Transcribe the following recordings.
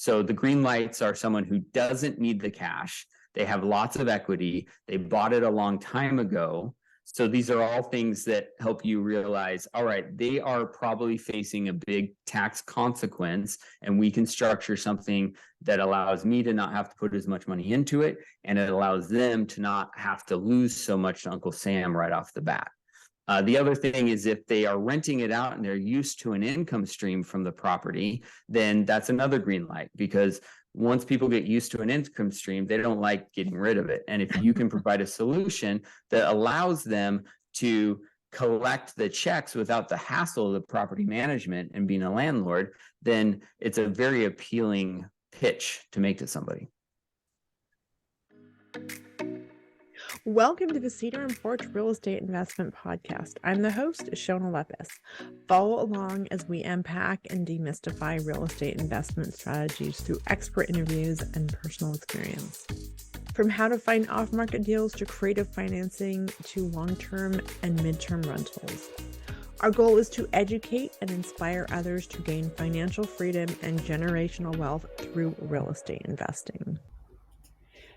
So the green lights are someone who doesn't need the cash. They have lots of equity. They bought it a long time ago. So these are all things that help you realize, all right, they are probably facing a big tax consequence, and we can structure something that allows me to not have to put as much money into it, and it allows them to not have to lose so much to Uncle Sam right off the bat. The other thing is if they are renting it out and they're used to an income stream from the property, then that's another green light, because once people get used to an income stream, they don't like getting rid of it. And if you can provide a solution that allows them to collect the checks without the hassle of the property management and being a landlord, then it's a very appealing pitch to make to somebody. Welcome to the Cedar and Porch Real Estate Investment Podcast. I'm the host, Shona Lepis. Follow along as we unpack and demystify real estate investment strategies through expert interviews and personal experience. From how to find off-market deals to creative financing to long-term and mid-term rentals. Our goal is to educate and inspire others to gain financial freedom and generational wealth through real estate investing.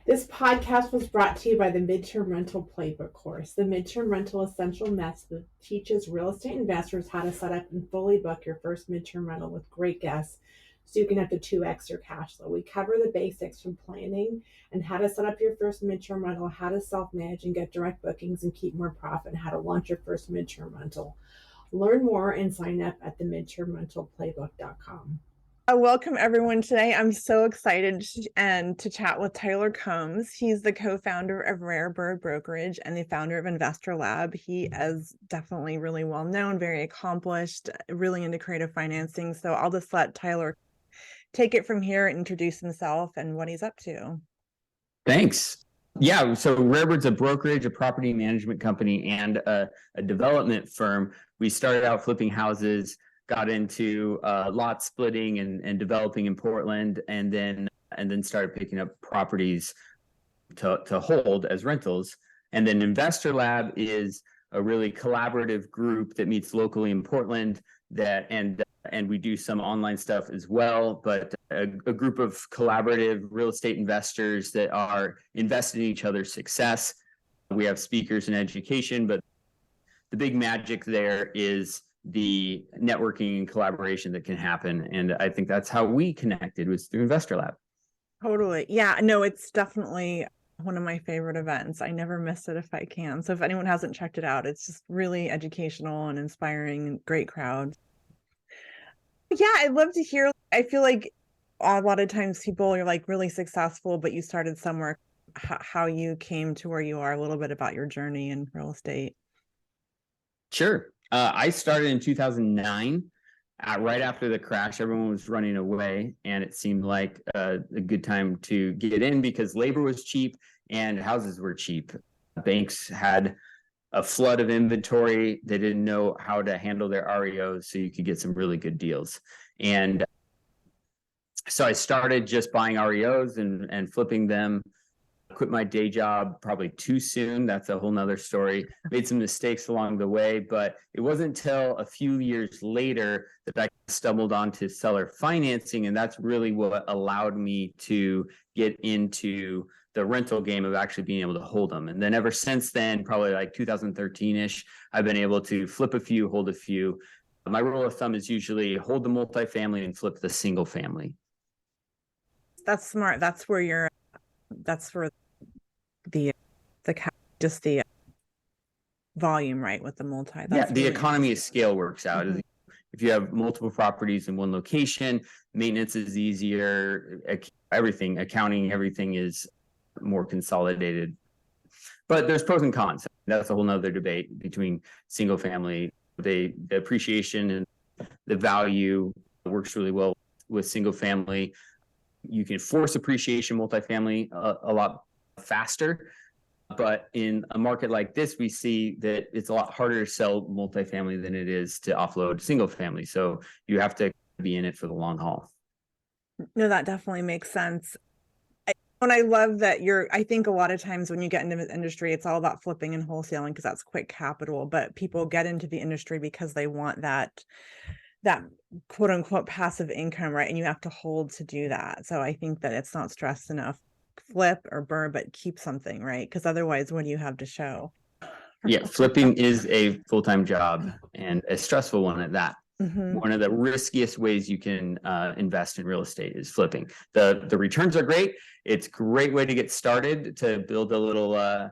This podcast was brought to you by the Midterm Rental Playbook course. The Midterm Rental Essential Method teaches real estate investors how to set up and fully book your first midterm rental with great guests so you can have to 2x your cash flow. We cover the basics from planning and how to set up your first midterm rental, how to self-manage and get direct bookings and keep more profit, and how to launch your first midterm rental. Learn more and sign up at the midtermrentalplaybook.com. Welcome everyone. Today I'm so excited to chat with Tyler Combs. He's the co-founder of Rare Bird Brokerage and the founder of Investor Lab. He is definitely really well known, very accomplished, really into creative financing. So I'll just let Tyler take it from here, introduce himself and what he's up to. Thanks. Yeah, so Rare Bird's a brokerage, a property management company, and a development firm. We started out flipping houses, got into lot splitting and developing in Portland, and then started picking up properties to hold as rentals. And then Investor Lab is a really collaborative group that meets locally in Portland, and we do some online stuff as well, but a group of collaborative real estate investors that are invested in each other's success. We have speakers and education, but the big magic there is the networking and collaboration that can happen. And I think that's how we connected, was through Investor Lab. Totally. Yeah, no, it's definitely one of my favorite events. I never miss it if I can. So if anyone hasn't checked it out, it's just really educational and inspiring, great crowd. Yeah, I'd love to hear. I feel like a lot of times people are like really successful, but you started somewhere, how you came to where you are, a little bit about your journey in real estate. Sure. I started in 2009, right after the crash. Everyone was running away, and it seemed like a good time to get in because labor was cheap and houses were cheap. Banks had a flood of inventory. They didn't know how to handle their REOs, so you could get some really good deals. And so I started just buying REOs and flipping them. Quit my day job probably too soon. That's a whole nother story. Made some mistakes along the way, but it wasn't until a few years later that I stumbled onto seller financing. And that's really what allowed me to get into the rental game of actually being able to hold them. And then ever since then, probably like 2013-ish, I've been able to flip a few, hold a few. My rule of thumb is usually hold the multifamily and flip the single family. That's smart. That's where the volume, right, with the multi. That's the economy of scale works out. Mm-hmm. If you have multiple properties in one location, maintenance is easier, everything, accounting, everything is more consolidated. But there's pros and cons. That's a whole nother debate between single family. The appreciation and the value works really well with single family. You can force appreciation multifamily a lot faster. But in a market like this, we see that it's a lot harder to sell multifamily than it is to offload single family. So you have to be in it for the long haul. No, that definitely makes sense. And I love that I think a lot of times when you get into the industry, it's all about flipping and wholesaling because that's quick capital, but people get into the industry because they want that that quote unquote passive income, right? And you have to hold to do that. So I think that it's not stress enough, flip or burn, but keep something, right? Because otherwise, what do you have to show? Yeah, flipping is a full-time job and a stressful one at that. Mhm. One of the riskiest ways you can invest in real estate is flipping. The returns are great. It's a great way to get started, to build a little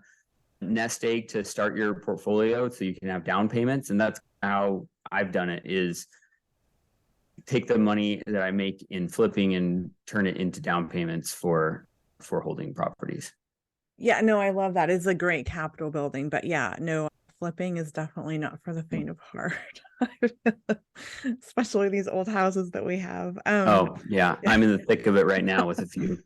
nest egg to start your portfolio so you can have down payments. And that's how I've done it, is take the money that I make in flipping and turn it into down payments for holding properties. Yeah, no, I love that. It's a great capital building, but yeah, no, flipping is definitely not for the faint of heart. Especially these old houses that we have. Oh yeah, I'm in the thick of it right now with a few.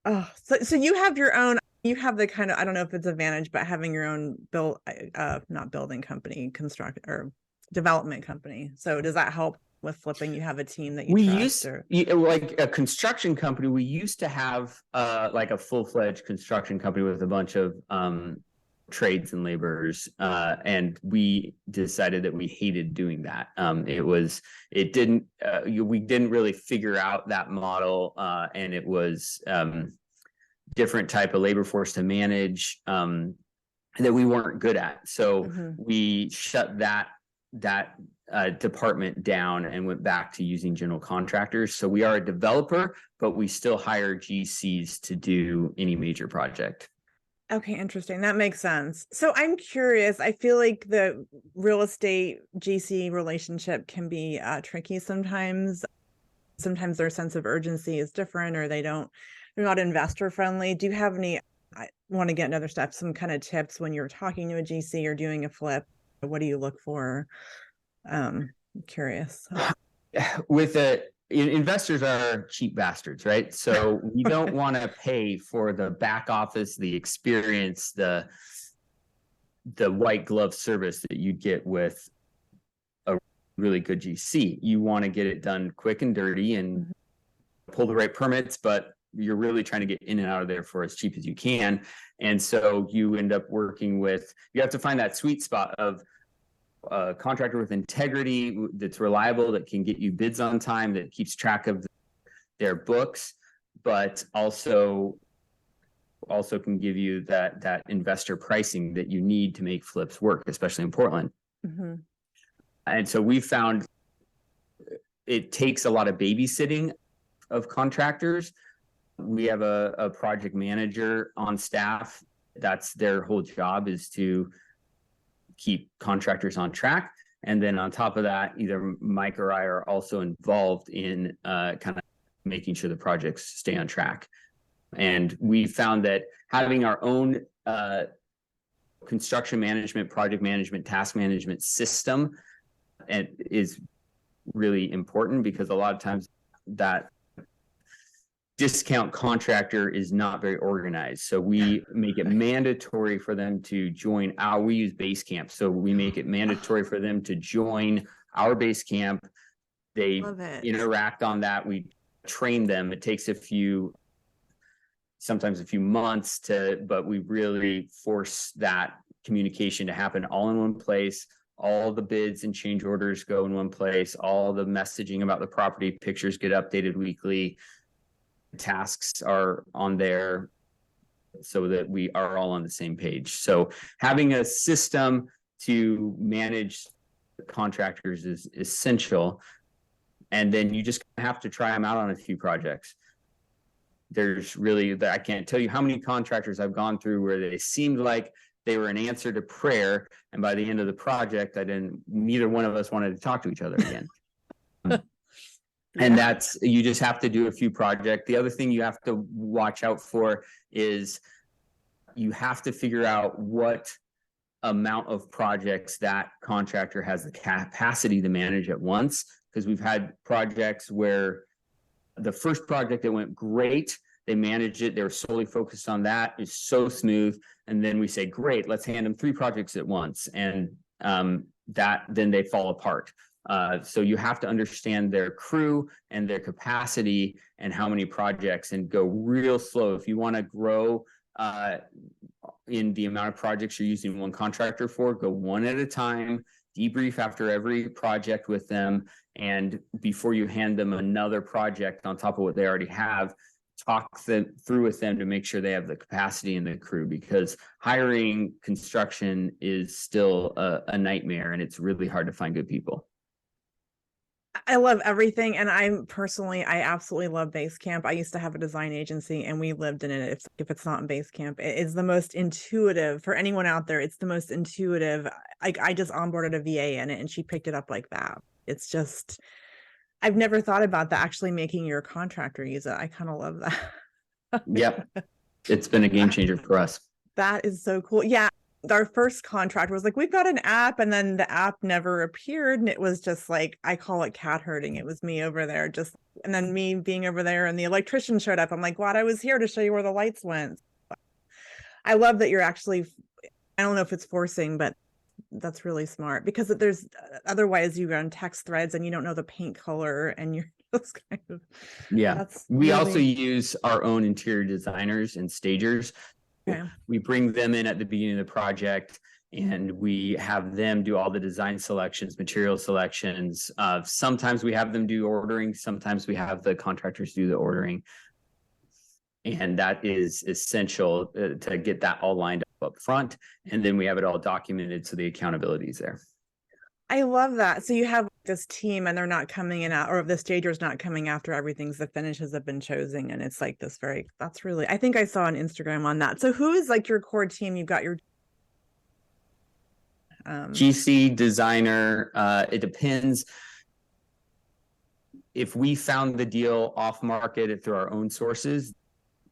Oh, so you have your own, you have the kind of, I don't know if it's advantage, but having your own not building company, construct or development company. So does that help with flipping? You have a team that you trust, or like a construction company. We used to have like a full-fledged construction company with a bunch of trades and laborers, and we decided that we hated doing that. We didn't really figure out that model, and it was different type of labor force to manage that we weren't good at. So we shut that department down and went back to using general contractors. So we are a developer, but we still hire GCs to do any major project. Okay, interesting. That makes sense. So I'm curious. I feel like the real estate GC relationship can be tricky sometimes. Sometimes their sense of urgency is different, or they're not investor friendly. Do you have any, I want to get another step, some kind of tips when you're talking to a GC or doing a flip? What do you look for? I'm curious. Investors are cheap bastards, right? So we don't want to pay for the back office, the experience, the white glove service that you'd get with a really good GC. You want to get it done quick and dirty and pull the right permits, but you're really trying to get in and out of there for as cheap as you can. And so you end up you have to find that sweet spot of a contractor with integrity, that's reliable, that can get you bids on time, that keeps track of their books, but also can give you that investor pricing that you need to make flips work, especially in Portland. And so we found it takes a lot of babysitting of contractors. We have a project manager on staff. That's their whole job, is to keep contractors on track. And then on top of that, either Mike or I are also involved in kind of making sure the projects stay on track. And we found that having our own construction management, project management, task management system is really important, because a lot of times that discount contractor is not very organized. So we make it mandatory for them to join we use Basecamp. So we make it mandatory for them to join our Basecamp. They interact on that. We train them. It takes sometimes a few months but we really force that communication to happen all in one place. All the bids and change orders go in one place. All the messaging about the property pictures get updated weekly. Tasks are on there so that we are all on the same page. So having a system to manage contractors is essential. And then you just have to try them out on a few projects. I can't tell you how many contractors I've gone through where they seemed like they were an answer to prayer, and by the end of the project, neither one of us wanted to talk to each other again. And you just have to do a few projects. The other thing you have to watch out for is you have to figure out what amount of projects that contractor has the capacity to manage at once. Because we've had projects where the first project that went great, they managed it, they were solely focused on that, it's so smooth. And then we say, great, let's hand them 3 projects at once. And then they fall apart. So you have to understand their crew and their capacity and how many projects, and go real slow. If you want to grow in the amount of projects you're using one contractor for, go one at a time. debrief after every project with them. And before you hand them another project on top of what they already have, talk through with them to make sure they have the capacity and the crew, because hiring construction is still a nightmare, and it's really hard to find good people. I love everything. And I absolutely love Basecamp. I used to have a design agency and we lived in it. If it's not in Basecamp, it is the most intuitive for anyone out there. It's the most intuitive. I just onboarded a VA in it and she picked it up like that. It's just, I've never thought about that, actually making your contractor use it. I kind of love that. Yep. It's been a game changer for us. That is so cool. Yeah. Our first contractor was like, we've got an app, and then the app never appeared, and it was just like, I call it cat herding. It was me over there and then me being over there, and the electrician showed up. I'm like, what? I was here to show you where the lights went. I love that you're actually, I don't know if it's forcing, but that's really smart, because there's otherwise you run text threads and you don't know the paint color and you're just kind of, yeah. We also use our own interior designers and stagers. Okay. We bring them in at the beginning of the project and we have them do all the design selections, material selections. Sometimes we have them do ordering. Sometimes we have the contractors do the ordering. And that is essential to get that all lined up front. And then we have it all documented, so the accountability is there. I love that. So you have this team and they're not coming in out, or the stager's not coming after everything's the finishes have been chosen. And it's like this that's really, I think I saw on Instagram on that. So who is like your core team? You've got your GC, designer. It depends. If we found the deal off market through our own sources,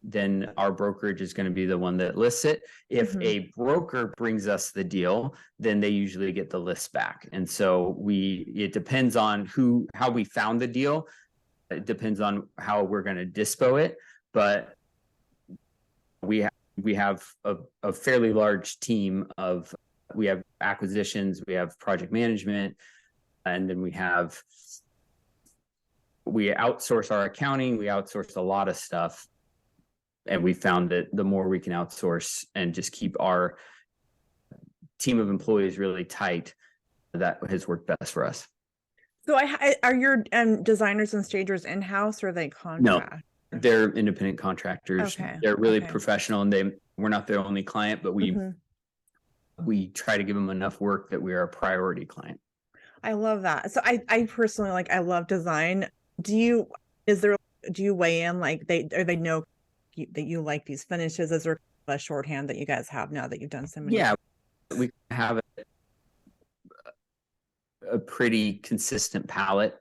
then our brokerage is going to be the one that lists it. If a broker brings us the deal, then they usually get the list back. And so it depends on how we found the deal. It depends on how we're going to dispo it. But we have a fairly large team we have acquisitions, we have project management, and then we outsource our accounting, we outsource a lot of stuff. And we found that the more we can outsource and just keep our team of employees really tight, that has worked best for us. So are your designers and stagers in-house, or are they contract? No, they're independent contractors. Okay. They're really professional, and we're not their only client, but we try to give them enough work that we are a priority client. I love that. So I personally, I love design. Do you weigh in, like they know that you like these finishes? Is there a shorthand that you guys have now that you've done so many? Yeah, we have a pretty consistent palette,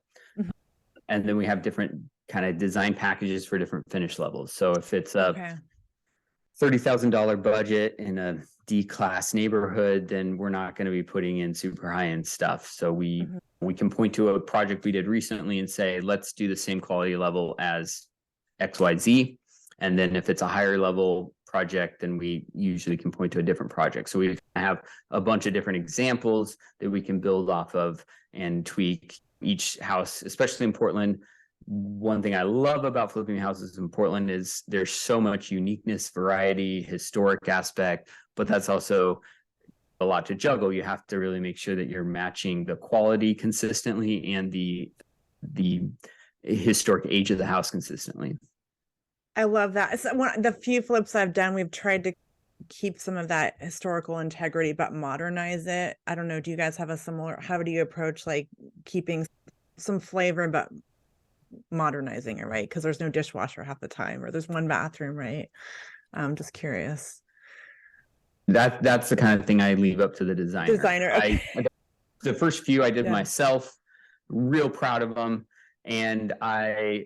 and then we have different kind of design packages for different finish levels. So if it's a $30,000 budget in a D-class neighborhood, then we're not going to be putting in super high-end stuff. So we can point to a project we did recently and say, let's do the same quality level as XYZ. And then if it's a higher level project, then we usually can point to a different project. So we have a bunch of different examples that we can build off of and tweak each house, especially in Portland. One thing I love about flipping houses in Portland is there's so much uniqueness, variety, historic aspect, but that's also a lot to juggle. You have to really make sure that you're matching the quality consistently and the historic age of the house consistently. I love that. So the few flips I've done, we've tried to keep some of that historical integrity, but modernize it. I don't know. Do you guys have how do you approach like keeping some flavor, but modernizing it, right? Because there's no dishwasher half the time, or there's one bathroom, right? I'm just curious. That's the kind of thing I leave up to the designer. Okay. The first few I did myself, real proud of them. And I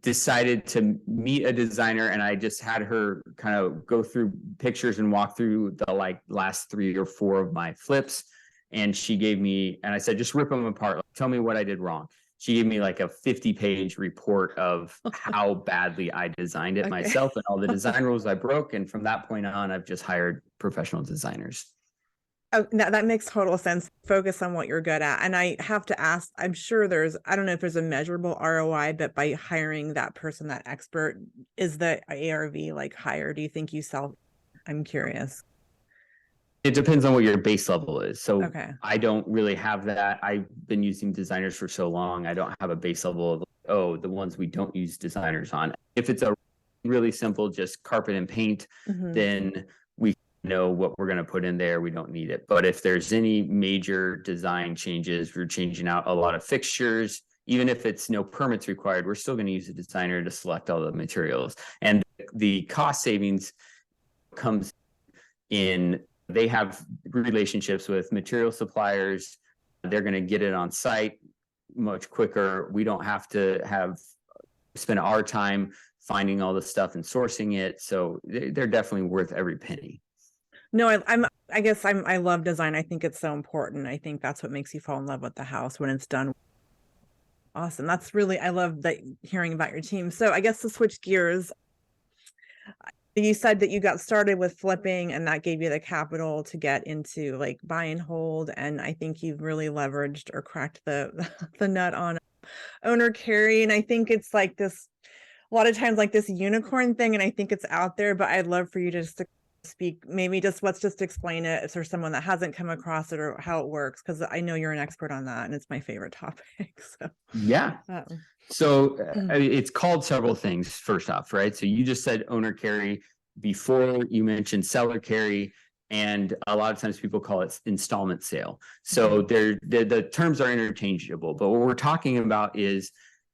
decided to meet a designer, and I just had her kind of go through pictures and walk through the last 3 or 4 of my flips. And she gave me, and I said, just rip them apart. Tell me what I did wrong. She gave me like a 50-page report of how badly I designed it myself and all the design rules I broke. And from that point on, I've just hired professional designers. Oh, that makes total sense. Focus on what you're good at. And I have to ask, I'm sure I don't know if there's a measurable ROI, but by hiring that person, that expert, is the ARV like higher? Do you think you sell? I'm curious. It depends on what your base level is. So Okay. I don't really have that. I've been using designers for so long. I don't have a base level of, oh, the ones we don't use designers on. If it's a really simple, just carpet and paint, then we know what we're going to put in there. We don't need it. But if there's any major design changes, we're changing out a lot of fixtures, even if it's no permits required, we're still going to use a designer to select all the materials. And the cost savings comes in, they have relationships with material suppliers. They're going to get it on site much quicker. We don't have to spend our time finding all the stuff and sourcing it. So they're definitely worth every penny. No, I love design. I think it's so important. I think that's what makes you fall in love with the house when it's done. Awesome. I love that hearing about your team. So I guess to switch gears, you said that you got started with flipping and that gave you the capital to get into like buy and hold. And I think you've really leveraged or cracked the nut on owner carry. And I think it's like this, a lot of times like this unicorn thing. And I think it's out there, but I'd love for you to just speak, maybe let's just explain it if there's someone that hasn't come across it or how it works. Cause I know you're an expert on that and it's my favorite topic. So yeah. So it's called several things first off, right? So you just said owner carry before, you mentioned seller carry, and a lot of times people call it installment sale. So the terms are interchangeable, but what we're talking about is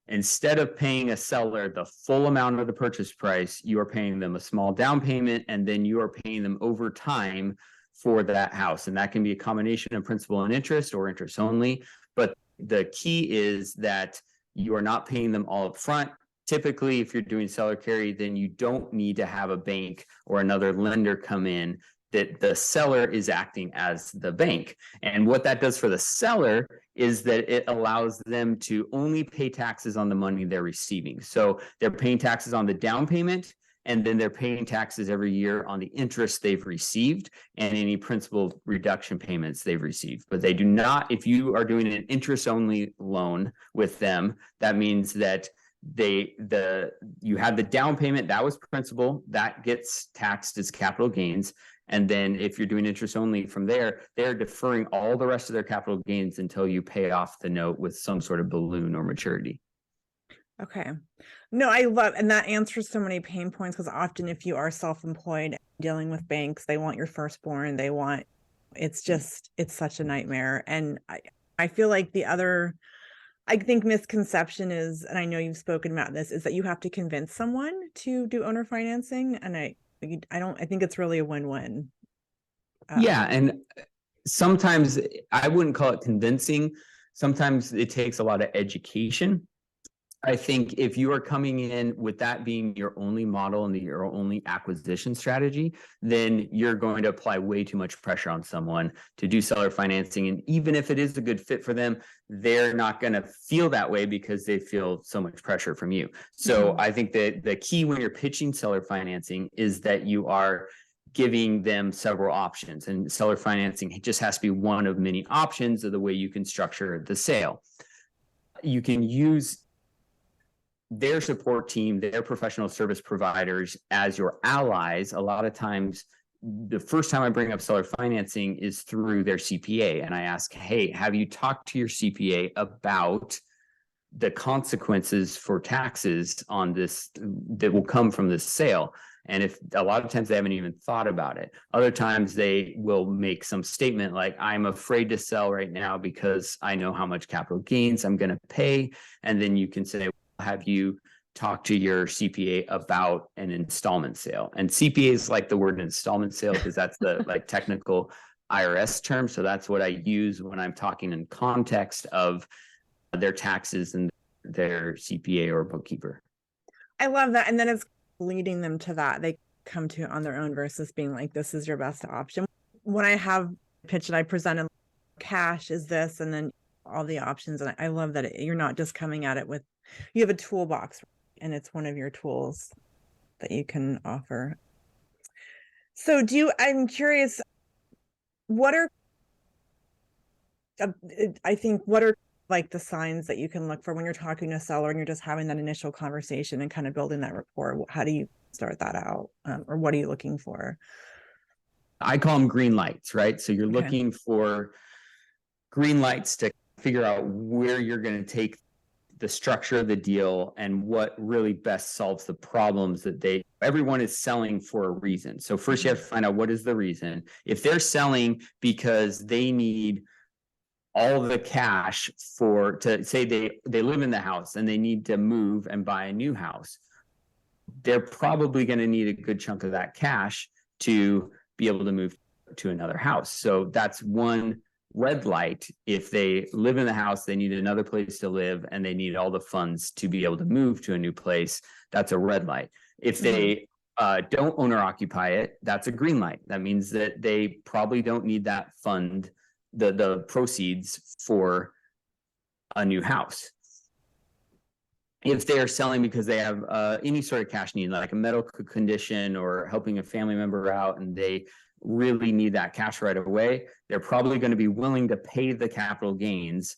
instead of paying a seller the full amount of the purchase price, you are paying them a small down payment, and then you are paying them over time for that house. And that can be a combination of principal and interest or interest only. But the key is that you are not paying them all up front. Typically, if you're doing seller carry, then you don't need to have a bank or another lender come in, that the seller is acting as the bank. And what that does for the seller is that it allows them to only pay taxes on the money they're receiving. So they're paying taxes on the down payment, and then they're paying taxes every year on the interest they've received and any principal reduction payments they've received. But they do not, if you are doing an interest only loan with them, that means that you have the down payment, that was principal, that gets taxed as capital gains. And then if you're doing interest only from there, they're deferring all the rest of their capital gains until you pay off the note with some sort of balloon or maturity. Okay. No, I love, and that answers so many pain points, because often if you are self-employed dealing with banks, they want your firstborn, it's such a nightmare. And I feel like I think misconception is, and I know you've spoken about this, is that you have to convince someone to do owner financing. And I think it's really a win-win. Yeah. And sometimes I wouldn't call it convincing. Sometimes it takes a lot of education. I think if you are coming in with that being your only model and your only acquisition strategy, then you're going to apply way too much pressure on someone to do seller financing. And even if it is a good fit for them, they're not going to feel that way because they feel so much pressure from you. So I think that the key when you're pitching seller financing is that you are giving them several options, and seller financing just has to be one of many options of the way you can structure the sale. You can use their support team, their professional service providers as your allies. A lot of times, the first time I bring up seller financing is through their CPA. And I ask, hey, have you talked to your CPA about the consequences for taxes on this that will come from this sale? And if a lot of times they haven't even thought about it. Other times they will make some statement like, I'm afraid to sell right now because I know how much capital gains I'm going to pay. And then you can say, have you talked to your CPA about an installment sale? And CPAs like the word installment sale because that's the like technical IRS term. So that's what I use when I'm talking in context of their taxes and their CPA or bookkeeper. I love that. And then it's leading them to that. They come to it on their own versus being like, this is your best option. When I have pitched it, I presented cash is this, and then all the options. And I love that you're not just coming at it with, you have a toolbox and it's one of your tools that you can offer. So I'm curious, what are like the signs that you can look for when you're talking to a seller and you're just having that initial conversation and kind of building that rapport? How do you start that out? Or what are you looking for? I call them green lights, right? So you're Okay. looking for green lights to figure out where you're going to take the structure of the deal and what really best solves the problems that everyone is selling for a reason. So first you have to find out what is the reason. If they're selling because they need all the cash to say they live in the house and they need to move and buy a new house, they're probably going to need a good chunk of that cash to be able to move to another house. So that's one red light. If they live in the house, they need another place to live and they need all the funds to be able to move to a new place. That's a red light. If they don't own or occupy it, that's a green light. That means that they probably don't need that fund, the proceeds for a new house. If they are selling because they have any sort of cash need, like a medical condition or helping a family member out, and they really need that cash right away, they're probably going to be willing to pay the capital gains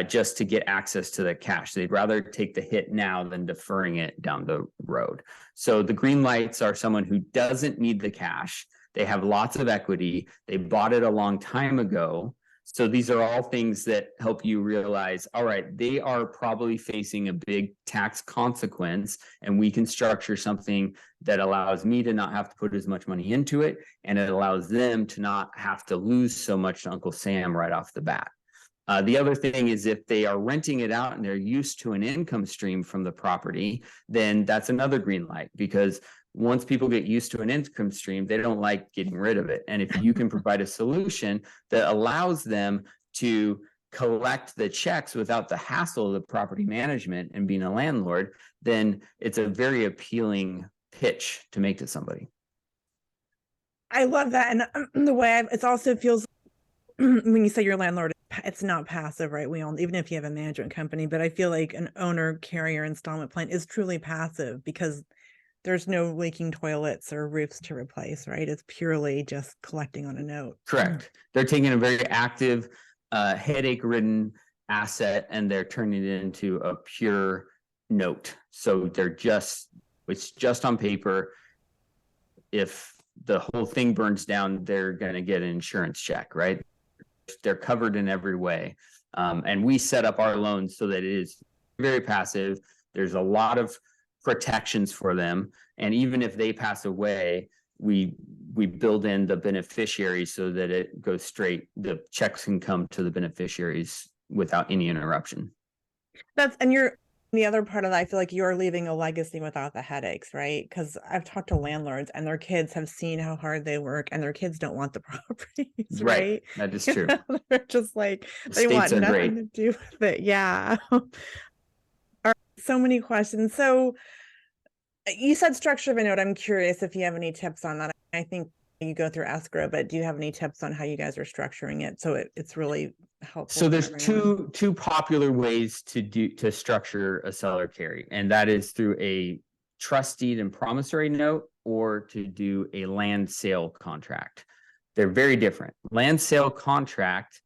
just to get access to the cash. They'd rather take the hit now than deferring it down the road. So the green lights are someone who doesn't need the cash. They have lots of equity. They bought it a long time ago. So these are all things that help you realize, all right, they are probably facing a big tax consequence, and we can structure something that allows me to not have to put as much money into it, and it allows them to not have to lose so much to Uncle Sam right off the bat. The other thing is if they are renting it out and they're used to an income stream from the property, then that's another green light, because once people get used to an income stream, they don't like getting rid of it. And if you can provide a solution that allows them to collect the checks without the hassle of the property management and being a landlord, then it's a very appealing pitch to make to somebody. I love that. And the way it also feels when you say your landlord, it's not passive, right? Even if you have a management company, but I feel like an owner carrier installment plan is truly passive because there's no leaking toilets or roofs to replace, right? It's purely just collecting on a note. Correct. They're taking a very active, headache-ridden asset and they're turning it into a pure note. So it's just on paper. If the whole thing burns down, they're going to get an insurance check, right? They're covered in every way. And we set up our loans so that it is very passive. There's a lot of protections for them. And even if they pass away, we build in the beneficiaries so that it goes straight. The checks can come to the beneficiaries without any interruption. And you're the other part of that, I feel like you're leaving a legacy without the headaches, right? Because I've talked to landlords and their kids have seen how hard they work and their kids don't want the properties, right? That is true. They're just like, they want nothing to do with it. Yeah. All right, so many questions. So you said structure of a note. I'm curious if you have any tips on that. I think you go through escrow, but do you have any tips on how you guys are structuring it so it's really helpful? So there's two popular ways to structure a seller carry, and that is through a trust deed and promissory note or to do a land sale contract. They're very different. Land sale contract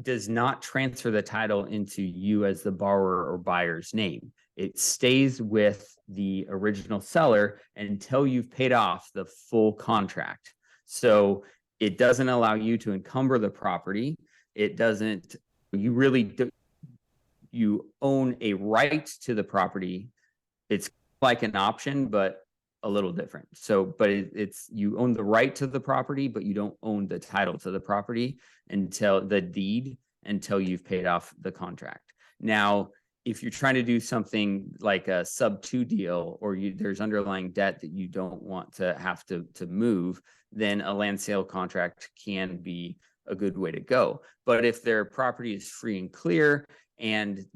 does not transfer the title into you as the borrower or buyer's name. It stays with the original seller until you've paid off the full contract. So it doesn't allow you to encumber the property. It doesn't, you own a right to the property. It's like an option, but a little different. So, but you own the right to the property, but you don't own the title to the property until you've paid off the contract. Now, if you're trying to do something like a sub-2 deal, or there's underlying debt that you don't want to have to move, then a land sale contract can be a good way to go. But if their property is free and clear and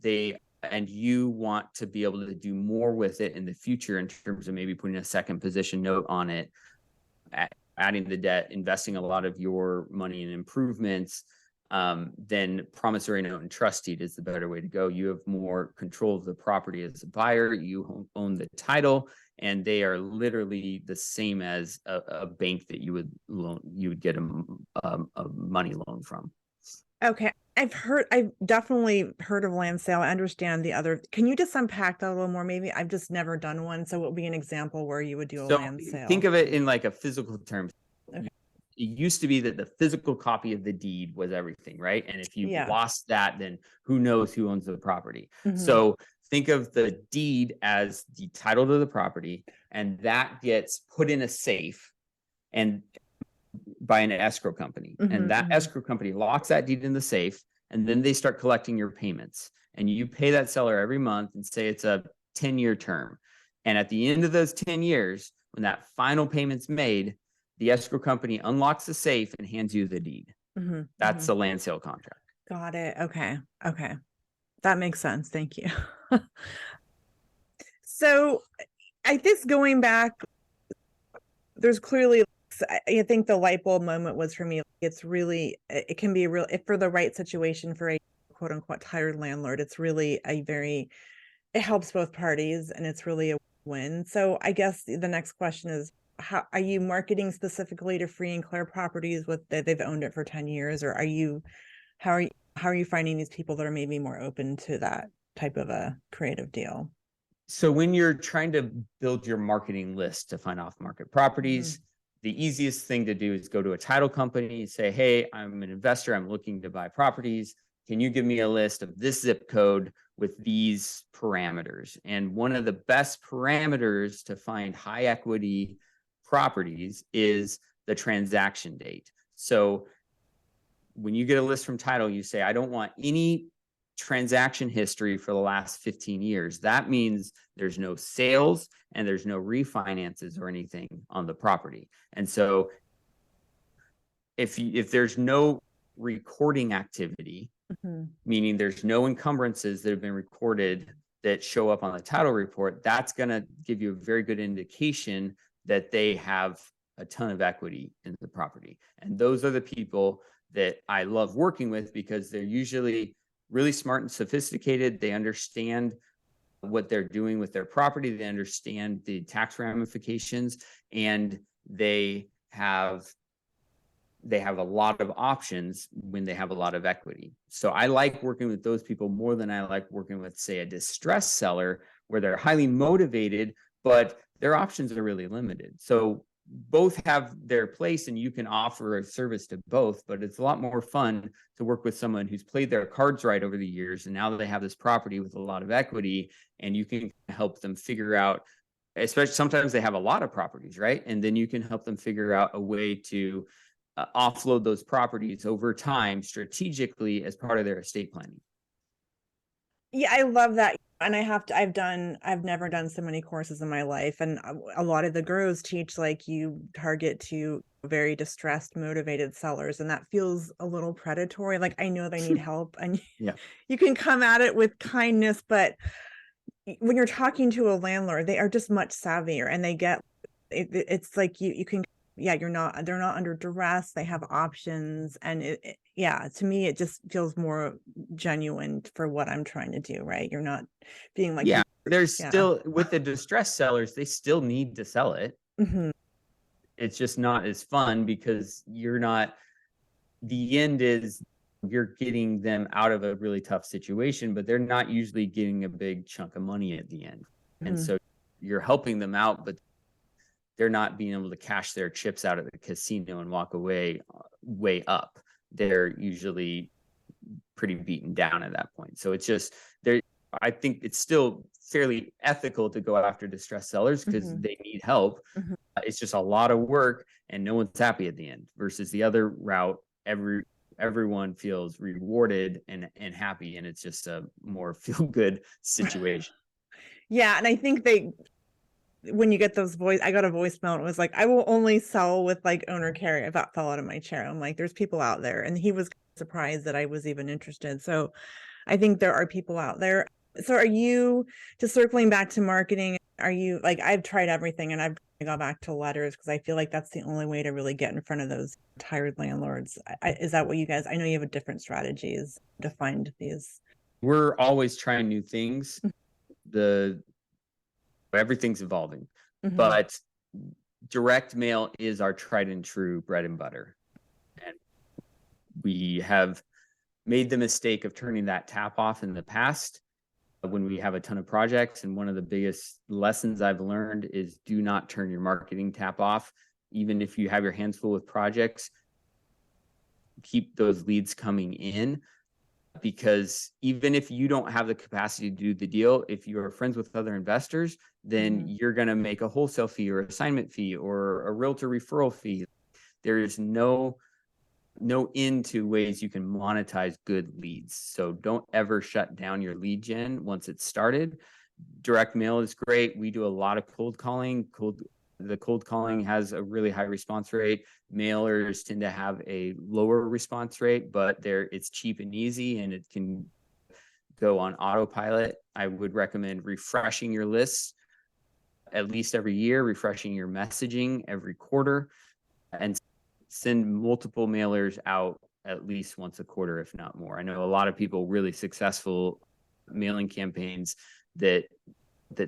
you want to be able to do more with it in the future in terms of maybe putting a second position note on it, adding the debt, investing a lot of your money in improvements, then promissory note and trust deed is the better way to go. You have more control of the property as a buyer. You own the title, and they are literally the same as a bank that you would get a money loan from. Okay. I've definitely heard of land sale. I understand can you just unpack that a little more? Maybe I've just never done one. So it would be an example where you would do a land sale. Think of it in like a physical term. Okay. It used to be that the physical copy of the deed was everything, right? And if you lost that, then who knows who owns the property. So think of the deed as the title to the property, and that gets put in a safe and by an escrow company. And that escrow company locks that deed in the safe, and then they start collecting your payments. And you pay that seller every month and say it's a 10-year term. And at the end of those 10 years, when that final payment's made, the escrow company unlocks the safe and hands you the deed. That's a land sale contract. Got it. Okay. That makes sense. Thank you. So I guess going back, there's clearly, I think the light bulb moment was for me. It's really, it can be real if for the right situation for a quote unquote tired landlord. It's really it helps both parties and it's really a win. So I guess the next question is, how are you marketing specifically to free and clear properties with that they've owned it for 10 years, or how are you finding these people that are maybe more open to that type of a creative deal? So when you're trying to build your marketing list to find off-market properties, the easiest thing to do is go to a title company and say, hey, I'm an investor. I'm looking to buy properties. Can you give me a list of this zip code with these parameters? And one of the best parameters to find high equity properties is the transaction date. So when you get a list from title, you say, I don't want any transaction history for the last 15 years. That means there's no sales and there's no refinances or anything on the property. And so if there's no recording activity, meaning there's no encumbrances that have been recorded that show up on the title report, that's going to give you a very good indication that they have a ton of equity in the property. And those are the people that I love working with because they're usually really smart and sophisticated. They understand what they're doing with their property. They understand the tax ramifications, and they have a lot of options when they have a lot of equity. So I like working with those people more than I like working with, say, a distressed seller where they're highly motivated, but their options are really limited. So both have their place and you can offer a service to both, but it's a lot more fun to work with someone who's played their cards right over the years. And now that they have this property with a lot of equity, and you can help them figure out, especially sometimes they have a lot of properties, right? And then you can help them figure out a way to offload those properties over time strategically as part of their estate planning. Yeah, I love that. And I've never done so many courses in my life. And a lot of the gurus teach like you target to very distressed, motivated sellers. And that feels a little predatory. Like I know they need help and you can come at it with kindness, but when you're talking to a landlord, they are just much savvier and they get it's like you can they're not under duress, they have options, and to me it just feels more genuine for what I'm trying to do, right? You're not being like there's still with the distressed sellers, they still need to sell it. It's just not as fun because the end is you're getting them out of a really tough situation, but they're not usually getting a big chunk of money at the end. And so you're helping them out, but they're not being able to cash their chips out at the casino and walk away way up. They're usually pretty beaten down at that point. So it's just I think it's still fairly ethical to go after distressed sellers because they need help. It's just a lot of work and no one's happy at the end versus the other route. Everyone feels rewarded and happy, and it's just a more feel good situation. And I think when you get those I got a voicemail and it was like, I will only sell with like owner care. I about fell out of my chair. I'm like, there's people out there. And he was surprised that I was even interested. So I think there are people out there. So are you, just circling back to marketing, are you like, I've tried everything and I've gone back to letters because I feel like that's the only way to really get in front of those tired landlords. Is that what you guys, I know you have different strategies to find these. We're always trying new things. Everything's evolving, but direct mail is our tried and true bread and butter. And we have made the mistake of turning that tap off in the past when we have a ton of projects. And one of the biggest lessons I've learned is do not turn your marketing tap off. even if you have your hands full with projects, keep those leads coming in, because even if you don't have the capacity to do the deal, if you are friends with other investors, then you're going to make a wholesale fee or assignment fee or a realtor referral fee. There is no end to ways you can monetize good leads. So don't ever shut down your lead gen once it's started. Direct mail is great. We do a lot of cold calling. The cold calling has a really high response rate. Mailers tend to have a lower response rate, but it's cheap and easy, and it can go on autopilot. I would recommend refreshing your lists at least every year, refreshing your messaging every quarter, and send multiple mailers out at least once a quarter, if not more. I know a lot of people really successful mailing campaigns that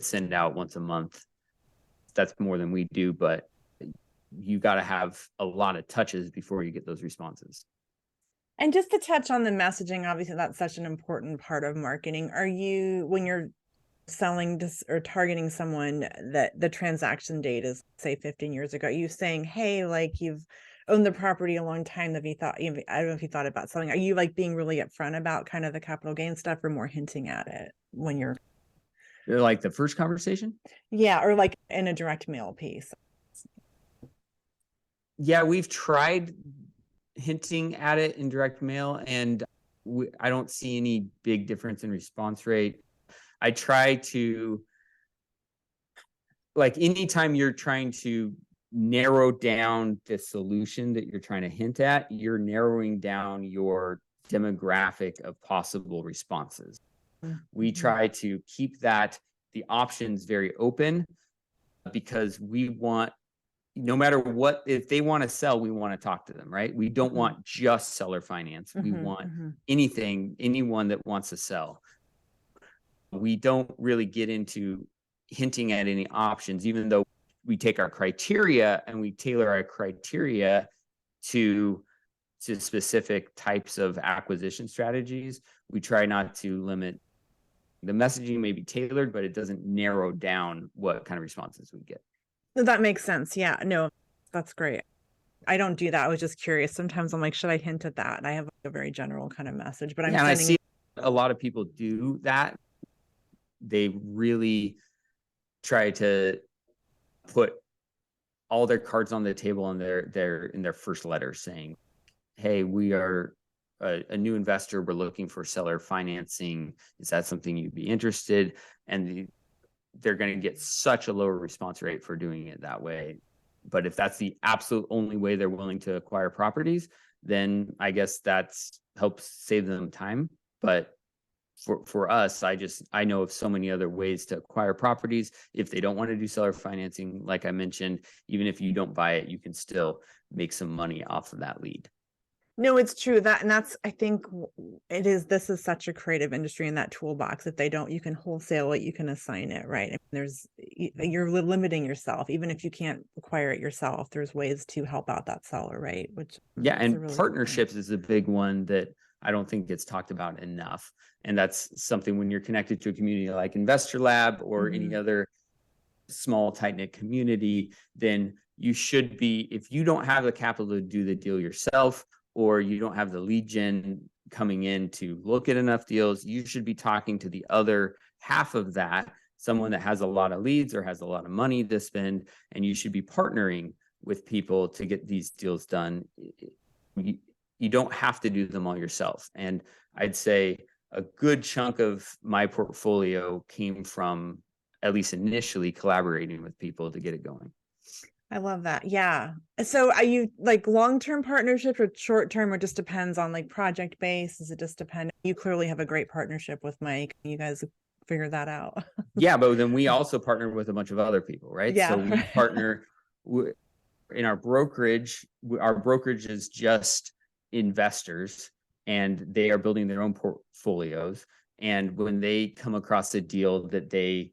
send out once a month. That's more than we do, but you got to have a lot of touches before you get those responses. And just to touch on the messaging, obviously that's such an important part of marketing. Are you, when you're selling this or targeting someone that the transaction date is, say, 15 years ago, are you saying, hey, like, you've owned the property a long time, have you thought, I don't know if you thought about selling? Are you like being really upfront about kind of the capital gain stuff, or more hinting at it when you're like the first conversation? Yeah, or like in a direct mail piece. Yeah, we've tried hinting at it in direct mail, and I don't see any big difference in response rate. I try to, like, anytime you're trying to narrow down the solution that you're trying to hint at, you're narrowing down your demographic of possible responses. We try to keep the options very open, because we want, no matter what, if they want to sell, we want to talk to them, right? We don't want just seller finance. We want anyone that wants to sell. We don't really get into hinting at any options, even though we take our criteria and we tailor our criteria to specific types of acquisition strategies. We try not to limit. The messaging may be tailored, but it doesn't narrow down what kind of responses we get. That makes sense. Yeah, no, that's great. I don't do that. I was just curious. Sometimes I'm like, should I hint at that? And I have a very general kind of message, but I see a lot of people do that. They really try to put all their cards on the table in their first letter, saying, hey, we are a new investor. We're looking for seller financing. Is that something you'd be interested? And they're going to get such a lower response rate for doing it that way. But if that's the absolute only way they're willing to acquire properties, then I guess that's helps save them time. But for us, I know of so many other ways to acquire properties. If they don't want to do seller financing, like I mentioned, even if you don't buy it, you can still make some money off of that lead. No, it's true that, and that's, I think this is such a creative industry in that toolbox. If they don't, you can wholesale it, you can assign it, right? You're limiting yourself. Even if you can't acquire it yourself, there's ways to help out that seller, right? And partnerships is a big one that I don't think gets talked about enough. And that's something when you're connected to a community like Investor Lab or any other small, tight-knit community, then you should be, if you don't have the capital to do the deal yourself, or you don't have the lead gen coming in to look at enough deals, you should be talking to the other half of that, someone that has a lot of leads or has a lot of money to spend, and you should be partnering with people to get these deals done. You don't have to do them all yourself. And I'd say a good chunk of my portfolio came from, at least initially, collaborating with people to get it going. I love that. Yeah. So are you like long-term partnerships or short-term, or just depends on like project base? Does it just depend? You clearly have a great partnership with Mike. You guys figure that out. Yeah, but then we also partner with a bunch of other people, right? Yeah, so we partner in our brokerage. Our brokerage is just investors, and they are building their own portfolios. And when they come across a deal that they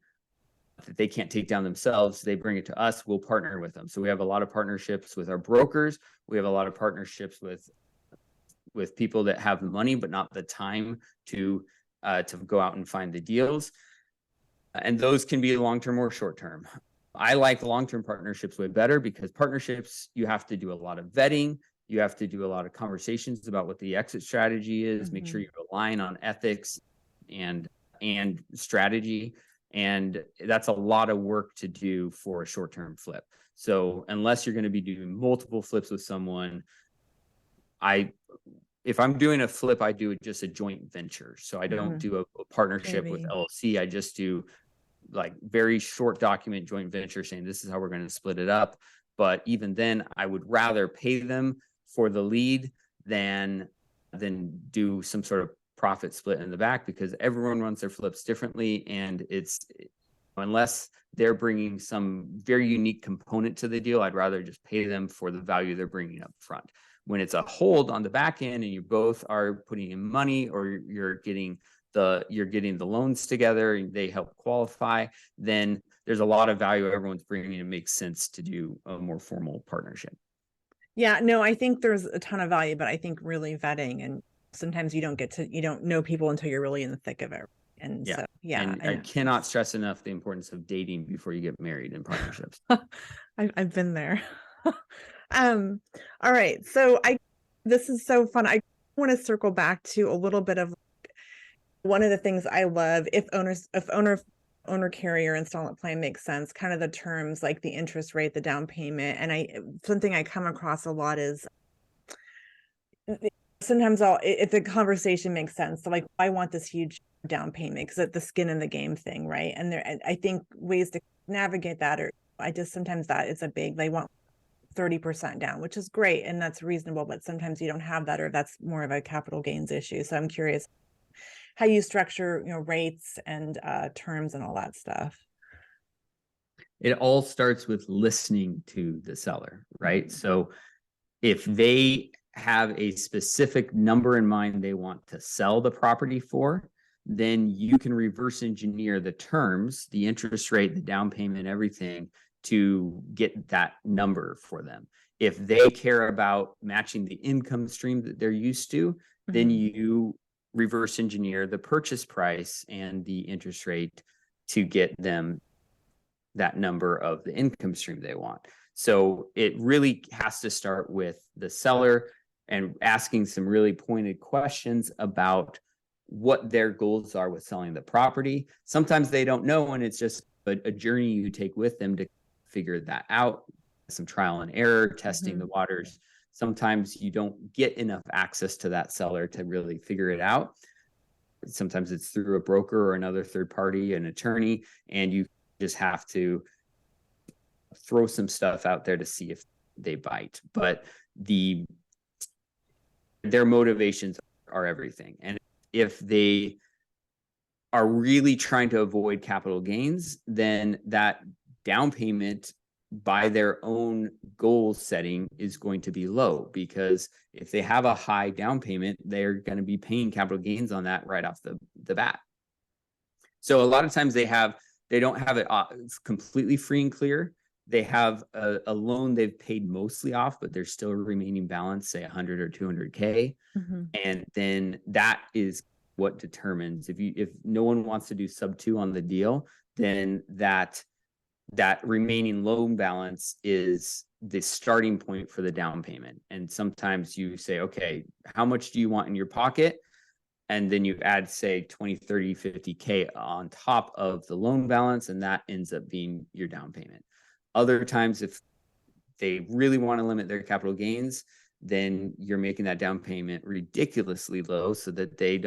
can't take down themselves, they bring it to us. We'll partner with them. So we have a lot of partnerships with our brokers. We have a lot of partnerships with people that have the money but not the time to go out and find the deals. And those can be long-term or short-term. I like long-term partnerships way better because partnerships, you have to do a lot of vetting. You have to do a lot of conversations about what the exit strategy is, make sure you align on ethics and strategy. And that's a lot of work to do for a short-term flip. So unless you're going to be doing multiple flips with someone, if I'm doing a flip, I do just a joint venture. So I don't do a partnership with LLC. I just do like very short document joint venture saying this is how we're going to split it up. But even then, I would rather pay them for the lead than do some sort of profit split in the back, because everyone runs their flips differently. And it's, unless they're bringing some very unique component to the deal, I'd rather just pay them for the value they're bringing up front. When it's a hold on the back end and you both are putting in money, or you're getting the loans together and they help qualify, then there's a lot of value everyone's bringing. It makes sense to do a more formal partnership. Yeah, no, I think there's a ton of value, but I think really vetting, and sometimes you don't know people until you're really in the thick of it. And so, and I cannot stress enough the importance of dating before you get married in partnerships. I've been there. All right. So this is so fun. I want to circle back to a little bit of one of the things I love, if owner carrier installment plan makes sense, kind of the terms like the interest rate, the down payment. And something I come across a lot is sometimes if the conversation makes sense. So like, I want this huge down payment because it's the skin in the game thing, right? And I think ways to navigate that, or sometimes that is they want 30% down, which is great. And that's reasonable, but sometimes you don't have that, or that's more of a capital gains issue. So I'm curious how you structure, rates and terms and all that stuff. It all starts with listening to the seller, right? So if they have a specific number in mind they want to sell the property for, then you can reverse engineer the terms, the interest rate, the down payment, everything, to get that number for them. If they care about matching the income stream that they're used to, then you reverse engineer the purchase price and the interest rate to get them that number of the income stream they want. So it really has to start with the seller and asking some really pointed questions about what their goals are with selling the property. Sometimes they don't know, and it's just a journey you take with them to figure that out. Some trial and error, testing the waters. Sometimes you don't get enough access to that seller to really figure it out. Sometimes it's through a broker or another third party, an attorney, and you just have to throw some stuff out there to see if they bite. But their motivations are everything. And if they are really trying to avoid capital gains, then that down payment by their own goal setting is going to be low, because if they have a high down payment, they're going to be paying capital gains on that right off the bat. So a lot of times they don't have it completely free and clear. They have a loan they've paid mostly off, but there's still a remaining balance, say 100 or 200K. And then that is what determines if no one wants to do sub 2 on the deal, then that remaining loan balance is the starting point for the down payment. And sometimes you say, okay, how much do you want in your pocket? And then you add, say, 20, 30, 50K on top of the loan balance, and that ends up being your down payment. Other times, if they really want to limit their capital gains, then you're making that down payment ridiculously low so that they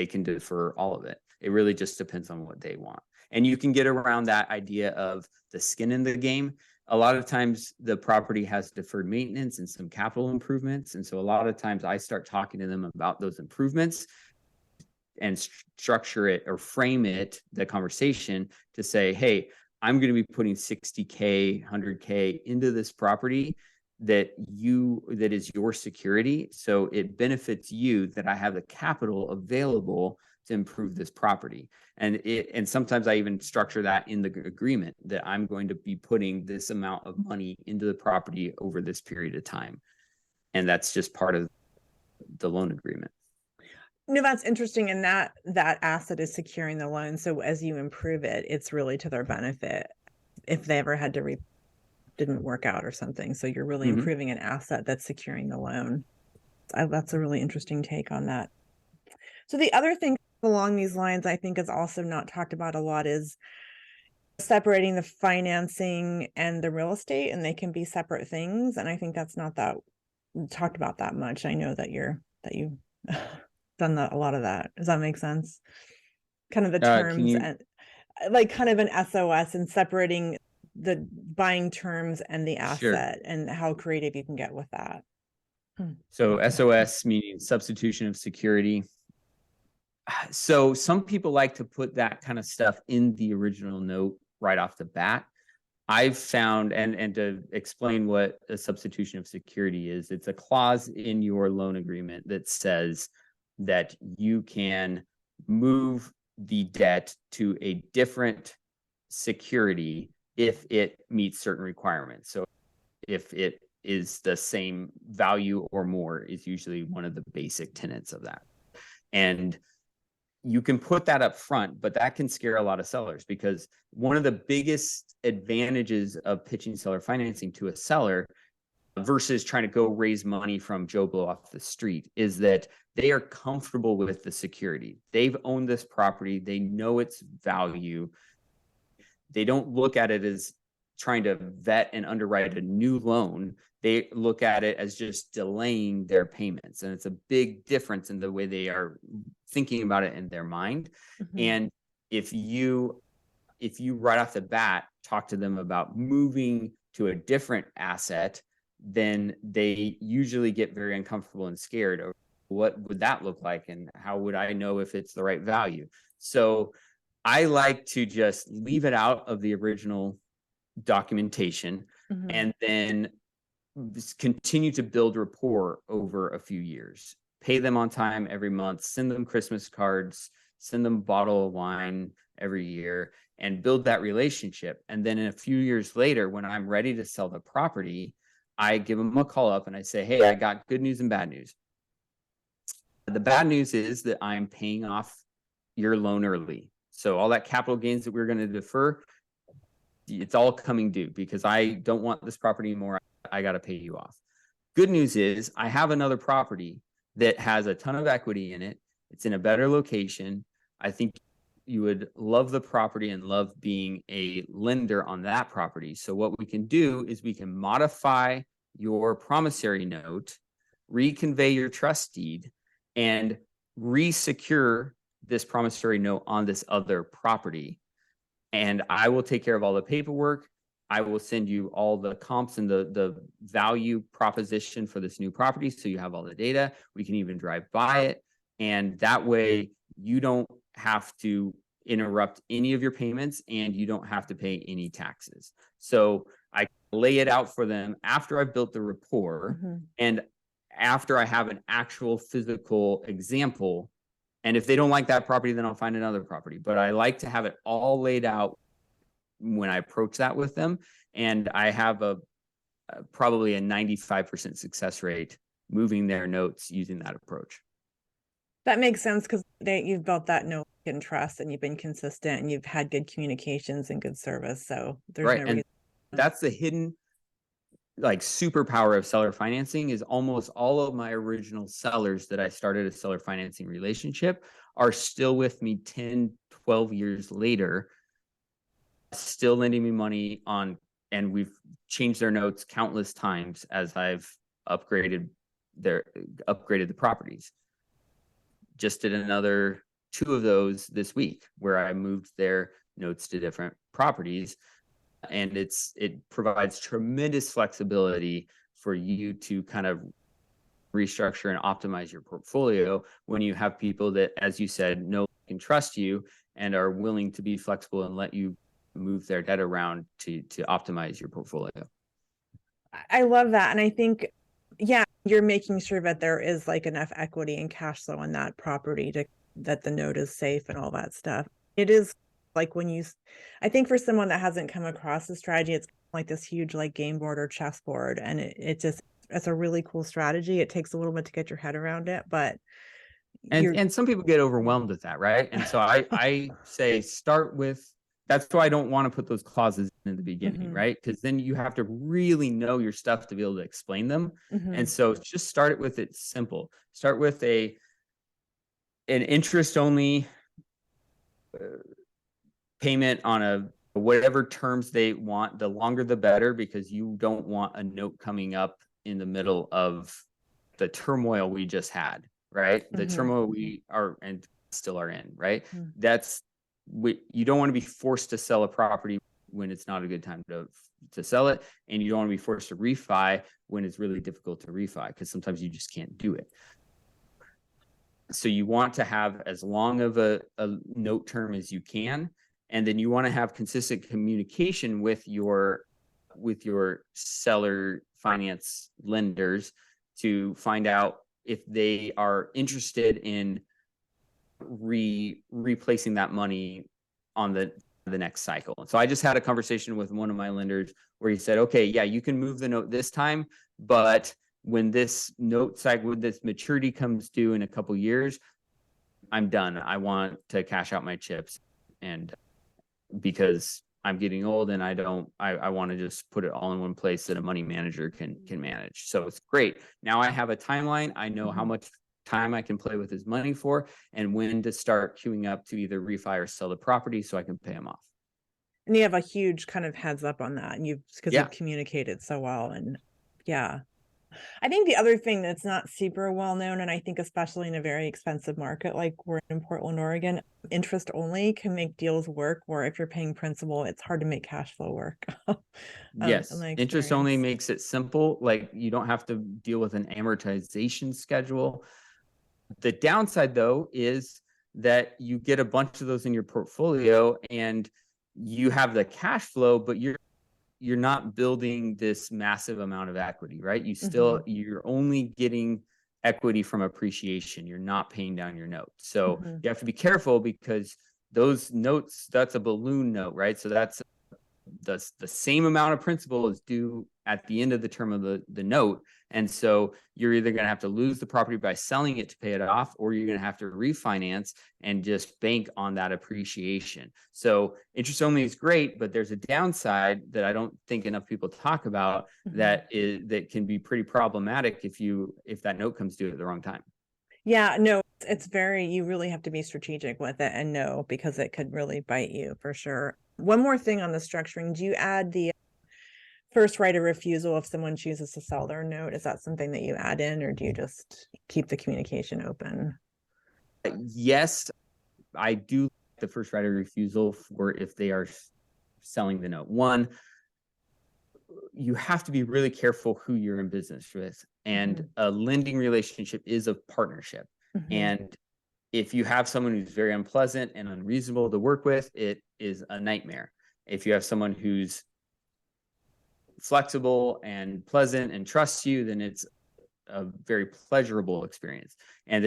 can defer all of it. It really just depends on what they want. And you can get around that idea of the skin in the game. A lot of times the property has deferred maintenance and some capital improvements. And so a lot of times I start talking to them about those improvements and structure it or frame it, the conversation, to say, hey, I'm going to be putting 60K, 100K into this property that is your security. So it benefits you that I have the capital available to improve this property. And sometimes I even structure that in the agreement that I'm going to be putting this amount of money into the property over this period of time. And that's just part of the loan agreement. No, that's interesting. And that asset is securing the loan. So as you improve it, it's really to their benefit. if they ever had to didn't work out or something. So you're really improving an asset that's securing the loan. That's a really interesting take on that. So the other thing along these lines I think is also not talked about a lot is separating the financing and the real estate, and they can be separate things. And I think that's not that talked about that much. I know that you've done a lot of that. Does that make sense? Kind of the terms and like kind of an SOS and separating the buying terms and the asset and how creative you can get with that. So SOS meaning substitution of security. So some people like to put that kind of stuff in the original note right off the bat. I've found, and to explain what a substitution of security is, it's a clause in your loan agreement that says that you can move the debt to a different security if it meets certain requirements. So if it is the same value or more is usually one of the basic tenets of that. And you can put that up front, but that can scare a lot of sellers, because one of the biggest advantages of pitching seller financing to a seller versus trying to go raise money from Joe Blow off the street is that they are comfortable with the security. They've owned this property. They know its value. They don't look at it as trying to vet and underwrite a new loan. They look at it as just delaying their payments. And it's a big difference in the way they are thinking about it in their mind. And if you right off the bat talk to them about moving to a different asset, then they usually get very uncomfortable and scared. Or what would that look like? And how would I know if it's the right value? So I like to just leave it out of the original documentation and then continue to build rapport over a few years. Pay them on time every month, send them Christmas cards, send them a bottle of wine every year, and build that relationship. And then in a few years later, when I'm ready to sell the property, I give them a call up and I say, hey, I got good news and bad news. The bad news is that I'm paying off your loan early. So all that capital gains that we're going to defer, it's all coming due because I don't want this property anymore. I got to pay you off. Good news is I have another property that has a ton of equity in it. It's in a better location. I think you would love the property and love being a lender on that property. So what we can do is we can modify your promissory note, reconvey your trust deed, and re-secure this promissory note on this other property. And I will take care of all the paperwork. I will send you all the comps and the value proposition for this new property. So you have all the data. We can even drive by it. And that way you don't have to interrupt any of your payments and you don't have to pay any taxes. So I lay it out for them after I've built the rapport and after I have an actual physical example. And if they don't like that property, then I'll find another property. But I like to have it all laid out when I approach that with them. And I have probably a 95% success rate moving their notes using that approach. That makes sense because you've built that know and trust, and you've been consistent, and you've had good communications and good service. So there's no reason. That's the hidden like superpower of seller financing is almost all of my original sellers that I started a seller financing relationship are still with me 10, 12 years later, still lending me money on, and we've changed their notes countless times as I've upgraded the properties. Just did another 2 of those this week where I moved their notes to different properties. And it provides tremendous flexibility for you to kind of restructure and optimize your portfolio when you have people that, as you said, know can trust you and are willing to be flexible and let you move their debt around to optimize your portfolio. I love that. And I think, yeah, you're making sure that there is like enough equity and cash flow on that property that the note is safe and all that stuff. It is like I think for someone that hasn't come across the strategy, it's like this huge like game board or chessboard. And it's a really cool strategy. It takes a little bit to get your head around it, but and some people get overwhelmed with that, right? And so I say start with, that's why I don't want to put those clauses in the beginning, Mhm. right? Because then you have to really know your stuff to be able to explain them. Mhm. And so just start it with it simple. Start with an interest only payment on a whatever terms they want. The longer the better, because you don't want a note coming up in the middle of the turmoil we just had, right? The Mhm. turmoil we are and still are in, right? Mhm. You don't want to be forced to sell a property when it's not a good time to sell it, and you don't want to be forced to refi when it's really difficult to refi, because sometimes you just can't do it. So you want to have as long of a note term as you can, and then you want to have consistent communication with your seller finance lenders to find out if they are interested in replacing that money on the next cycle. And so I just had a conversation with one of my lenders where he said, okay, yeah, you can move the note this time, but when this note cycle, when this maturity comes due in a couple years, I'm done. I want to cash out my chips. And because I'm getting old and I want to just put it all in one place that a money manager can manage. So it's great. Now I have a timeline. I know how much time I can play with his money for, and when to start queuing up to either refi or sell the property so I can pay him off. And you have a huge kind of heads up on that, and because Yeah. you've communicated so well. And yeah. I think the other thing that's not super well known, and I think especially in a very expensive market like we're in Portland, Oregon, interest only can make deals work, where if you're paying principal, it's hard to make cash flow work. In Yes. my Interest only experience. makes it simple. Like, you don't have to deal with an amortization schedule. The downside, though, is that you get a bunch of those in your portfolio and you have the cash flow, but you're not building this massive amount of equity, right? You're only getting equity from appreciation. You're not paying down your note. So you have to be careful, because those notes, that's a balloon note, right? So that's the same amount of principal is due at the end of the term of the note. And so you're either going to have to lose the property by selling it to pay it off, or you're going to have to refinance and just bank on that appreciation. So interest only is great, but there's a downside that I don't think enough people talk about, that can be pretty problematic if that note comes due at the wrong time. Yeah, no, it's very, you really have to be strategic with it and know, because it could really bite you for sure. One more thing on the structuring, do you add the first right of refusal if someone chooses to sell their note? Is that something that you add in, or do you just keep the communication open? Yes, I do the first right of refusal for if they are selling the note. One, you have to be really careful who you're in business with, and a lending relationship is a partnership. And if you have someone who's very unpleasant and unreasonable to work with, it is a nightmare. If you have someone who's flexible and pleasant and trusts you, then it's a very pleasurable experience. And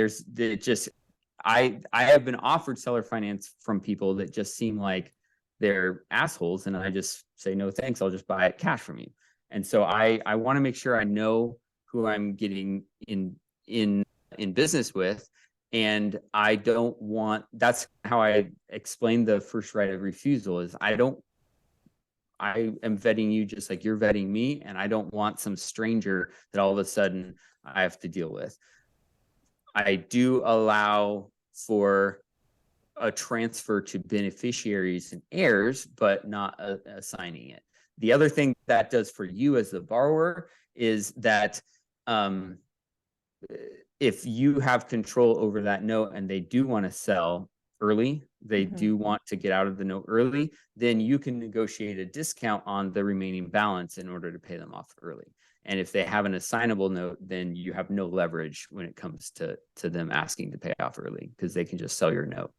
I have been offered seller finance from people that just seem like they're assholes, and I just say, no thanks, I'll just buy it cash from you. And so I want to make sure I know who I'm getting in business with. And I don't want, that's how I explain the first right of refusal, is I am vetting you just like you're vetting me, and I don't want some stranger that all of a sudden I have to deal with. I do allow for a transfer to beneficiaries and heirs, but not assigning it. The other thing that does for you as the borrower is that if you have control over that note and they do want to sell early, they do want to get out of the note early, then you can negotiate a discount on the remaining balance in order to pay them off early. And if they have an assignable note, then you have no leverage when it comes to them asking to pay off early, because they can just sell your note.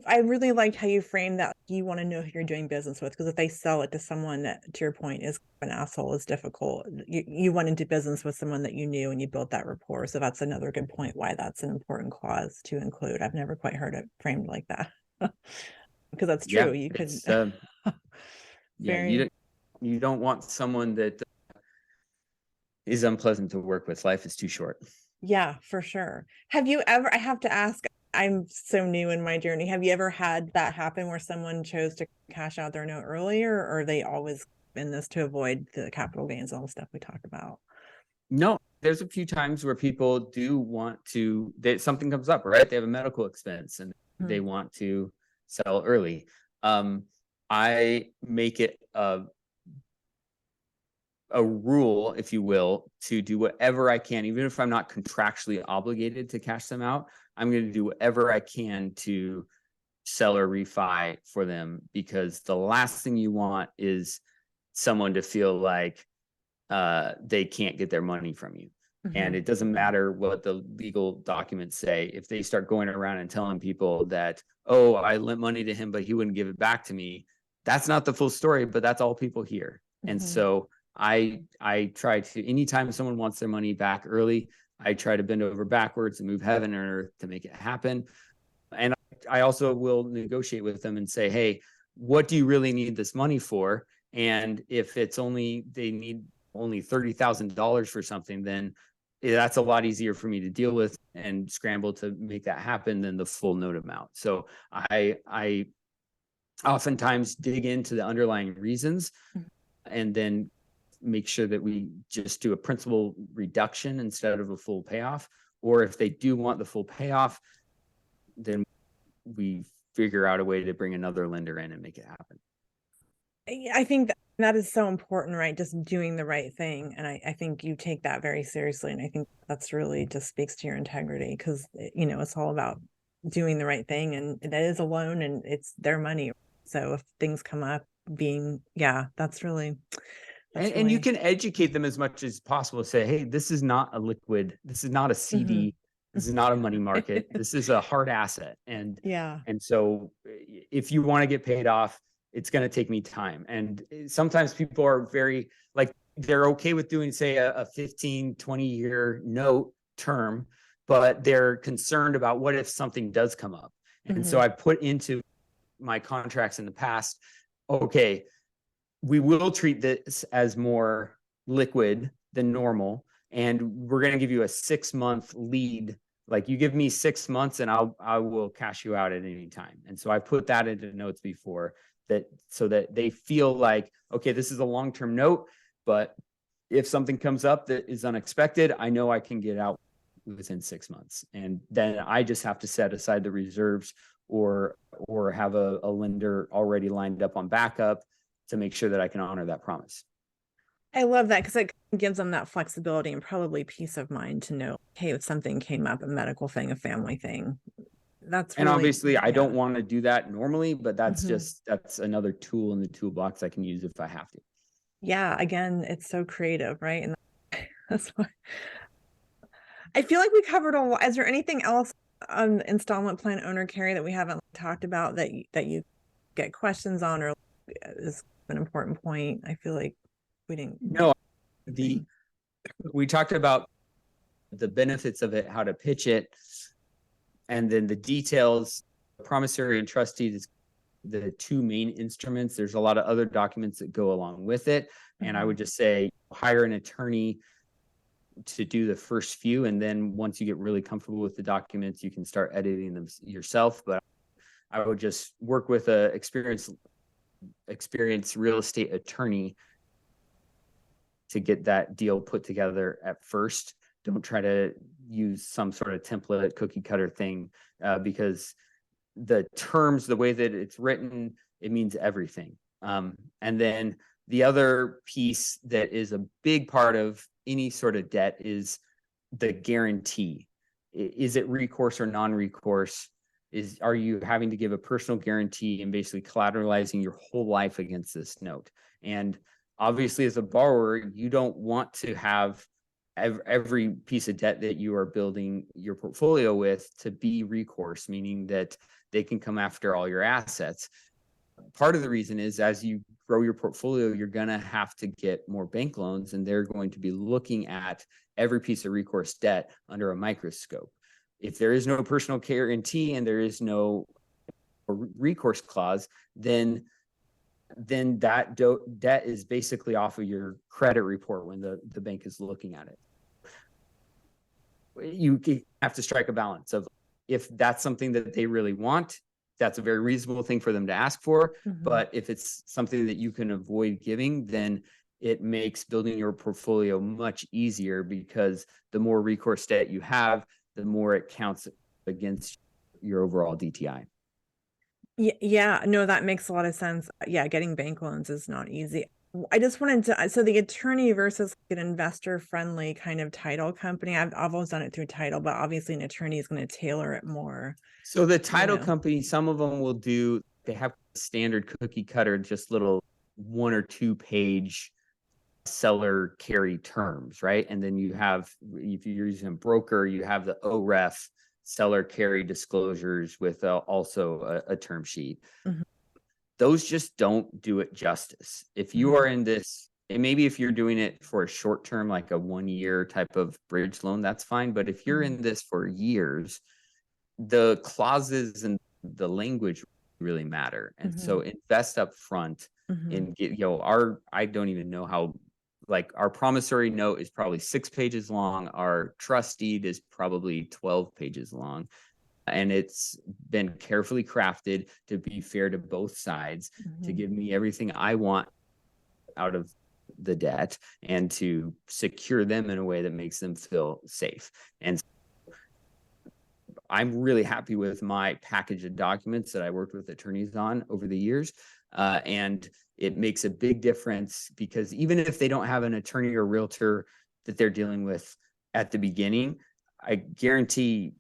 I really liked how you framed that. You want to know who you're doing business with, because if they sell it to someone that, to your point, is an asshole, is difficult. You went into business with someone that you knew and you built that rapport. So that's another good point why that's an important clause to include. I've never quite heard it framed like that. Because that's true. Yeah, You could yeah, you don't want someone that is unpleasant to work with. Life is too short. Yeah, for sure. Have you ever, I have to ask, I'm so new in my journey. Have you ever had that happen where someone chose to cash out their note earlier, or are they always in this to avoid the capital gains, all the stuff we talked about? No, there's a few times where people do want to, that something comes up, right? They have a medical expense and they want to sell early. I make it a rule, if you will, to do whatever I can, even if I'm not contractually obligated to cash them out. I'm going to do whatever I can to sell or refi for them, because the last thing you want is someone to feel like they can't get their money from you. And it doesn't matter what the legal documents say. If they start going around and telling people that, oh, I lent money to him, but he wouldn't give it back to me, that's not the full story, but that's all people hear. And so I try to, anytime someone wants their money back early, I try to bend over backwards and move heaven and earth to make it happen. And I also will negotiate with them and say, hey, what do you really need this money for? And if it's only, they need only $30,000 for something, then that's a lot easier for me to deal with and scramble to make that happen than the full note amount. So I oftentimes dig into the underlying reasons and then make sure that we just do a principal reduction instead of a full payoff. Or if they do want the full payoff, then we figure out a way to bring another lender in and make it happen. I think that is so important, right? Just doing the right thing. And I think you take that very seriously. And I think that's really just speaks to your integrity, because, it's all about doing the right thing. And that is a loan and it's their money. So if things come up that's really. And you can educate them as much as possible. Say, hey, this is not a liquid. This is not a CD. This is not a money market. This is a hard asset. And so if you want to get paid off, it's going to take me time. And sometimes people are very they're okay with doing, say, a 15, 20-year note term, but they're concerned about what if something does come up. And so I put into my contracts in the past, okay, we will treat this as more liquid than normal. And we're going to give you a 6-month lead. Like, you give me 6 months and I will cash you out at any time. And so I put that into notes before that, so that they feel like, okay, this is a long-term note, but if something comes up that is unexpected, I know I can get out within 6 months. And then I just have to set aside the reserves or have a lender already lined up on backup to make sure that I can honor that promise. I love that, because it gives them that flexibility and probably peace of mind to know, hey, if something came up, a medical thing, a family thing, that's and obviously I don't want to do that normally, but that's that's another tool in the toolbox I can use if I have to. Yeah, again, it's so creative, right? And that's why I feel like we covered a lot. Is there anything else on installment plan owner carry that we haven't talked about that you get questions on, or is an important point? I feel like we didn't. No, we talked about the benefits of it, how to pitch it, and then the details. Promissory and trustee is the two main instruments. There's a lot of other documents that go along with it. And I would just say, hire an attorney to do the first few. And then once you get really comfortable with the documents, you can start editing them yourself. But I would just work with a experienced real estate attorney to get that deal put together at first. Don't try to use some sort of template cookie cutter thing, because the terms, the way that it's written, it means everything. And then the other piece that is a big part of any sort of debt is the guarantee. Is it recourse or non-recourse? Are you having to give a personal guarantee and basically collateralizing your whole life against this note? And obviously, as a borrower, you don't want to have every piece of debt that you are building your portfolio with to be recourse, meaning that they can come after all your assets. Part of the reason is, as you grow your portfolio, you're going to have to get more bank loans, and they're going to be looking at every piece of recourse debt under a microscope. If there is no personal guarantee and there is no recourse clause, then that debt is basically off of your credit report when the bank is looking at it. You have to strike a balance of, if that's something that they really want, that's a very reasonable thing for them to ask for. But if it's something that you can avoid giving, then it makes building your portfolio much easier, because the more recourse debt you have, the more it counts against your overall DTI. Yeah, no, that makes a lot of sense. Yeah, getting bank loans is not easy. I just wanted to, so the attorney versus an investor friendly kind of title company, I've always done it through title, but obviously an attorney is going to tailor it more. So the title company, some of them will do, they have standard cookie cutter, just little 1 or 2 page seller carry terms, right? And then you have, if you're using a broker, you have the OREF seller carry disclosures with also a term sheet. Those just don't do it justice. If you are in this, and maybe if you're doing it for a short term, like a 1-year type of bridge loan, that's fine. But if you're in this for years, the clauses and the language really matter. And so invest up front and get, I don't even know how, like, our promissory note is probably 6 pages long. Our trust deed is probably 12 pages long. And it's been carefully crafted to be fair to both sides, to give me everything I want out of the debt and to secure them in a way that makes them feel safe. And I'm really happy with my package of documents that I worked with attorneys on over the years. And it makes a big difference, because even if they don't have an attorney or realtor that they're dealing with at the beginning, I guarantee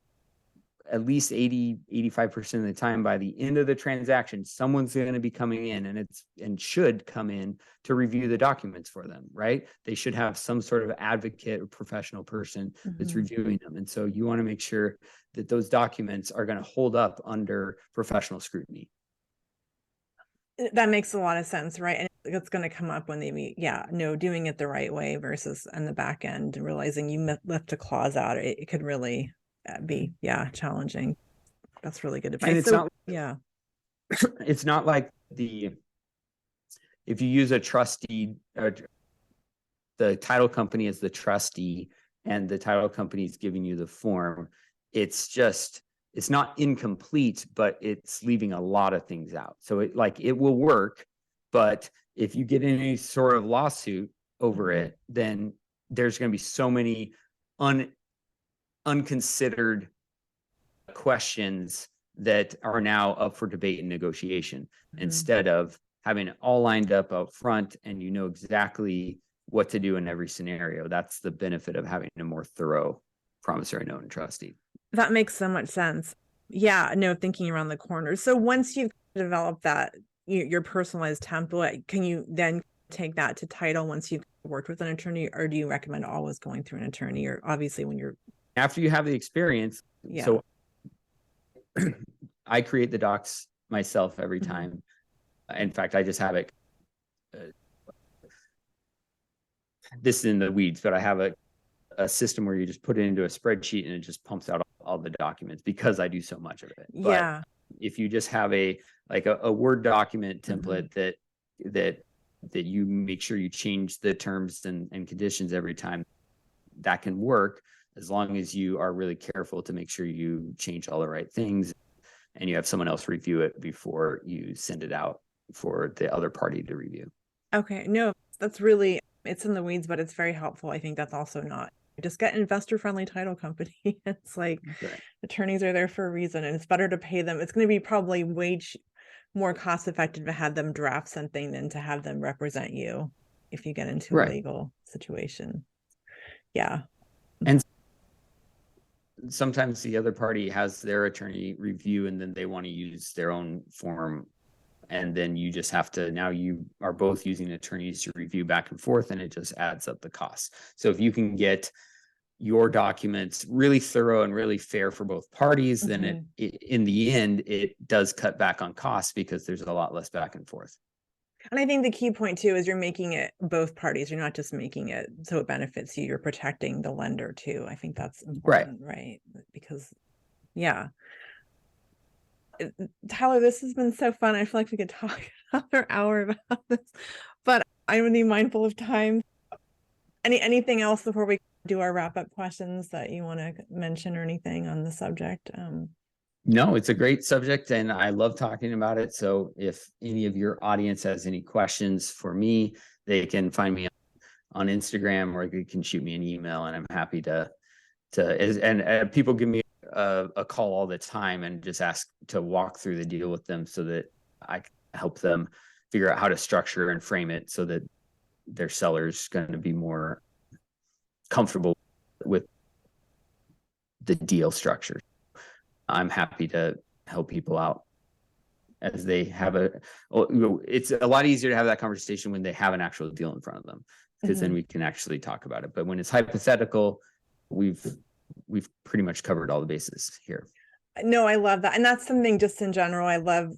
at least 85% of the time, by the end of the transaction, someone's going to be coming in and should come in to review the documents for them, right? They should have some sort of advocate or professional person that's reviewing them. And so you want to make sure that those documents are going to hold up under professional scrutiny. That makes a lot of sense, right? And it's going to come up when they meet. Yeah, no, doing it the right way versus on the back end, realizing you left a clause out. It could really be challenging. That's really good advice. And it's it's not like if you use a trustee, the title company is the trustee and the title company is giving you the form. It's not incomplete, but it's leaving a lot of things out. So it will work, but if you get in any sort of lawsuit over it, then there's going to be so many unconsidered questions that are now up for debate and negotiation, instead of having it all lined up front and you know exactly what to do in every scenario. That's the benefit of having a more thorough promissory note and trust deed. That makes so much sense. Yeah, no, thinking around the corners. So once you've developed that, your personalized template, can you then take that to title once you've worked with an attorney, or do you recommend always going through an attorney? Or obviously when you're after you have the experience. So I create the docs myself every time. In fact, I just have it. This is in the weeds, but I have a system where you just put it into a spreadsheet and it just pumps out all the documents, because I do so much of it. Yeah. But if you just have a Word document template that you make sure you change the terms and conditions every time, that can work, as long as you are really careful to make sure you change all the right things and you have someone else review it before you send it out for the other party to review. Okay. No, that's really, it's in the weeds, but it's very helpful. I think that's also not, just get investor friendly title company. It's like attorneys are there for a reason, and it's better to pay them. It's going to be probably more cost effective to have them draft something than to have them represent you if you get into a legal situation. Yeah. And sometimes the other party has their attorney review and then they want to use their own form. And then you just have to, now you are both using attorneys to review back and forth, and it just adds up the costs. So if you can get your documents really thorough and really fair for both parties, then it in the end, it does cut back on costs, because there's a lot less back and forth. And I think the key point too is you're making it both parties. You're not just making it so it benefits you. You're protecting the lender too. I think that's important, right? Because Tyler, this has been so fun. I feel like we could talk another hour about this, but I'm really mindful of time. Anything else before we do our wrap up questions that you want to mention, or anything on the subject? No, it's a great subject and I love talking about it. So if any of your audience has any questions for me, they can find me on Instagram or they can shoot me an email, and I'm happy and people give me a call all the time and just ask to walk through the deal with them so that I can help them figure out how to structure and frame it so that their seller's going to be more comfortable with the deal structure. I'm happy to help people out as they have it's a lot easier to have that conversation when they have an actual deal in front of them, because then we can actually talk about it. But when it's hypothetical, we've pretty much covered all the bases here. No, I love that. And that's something just in general, I love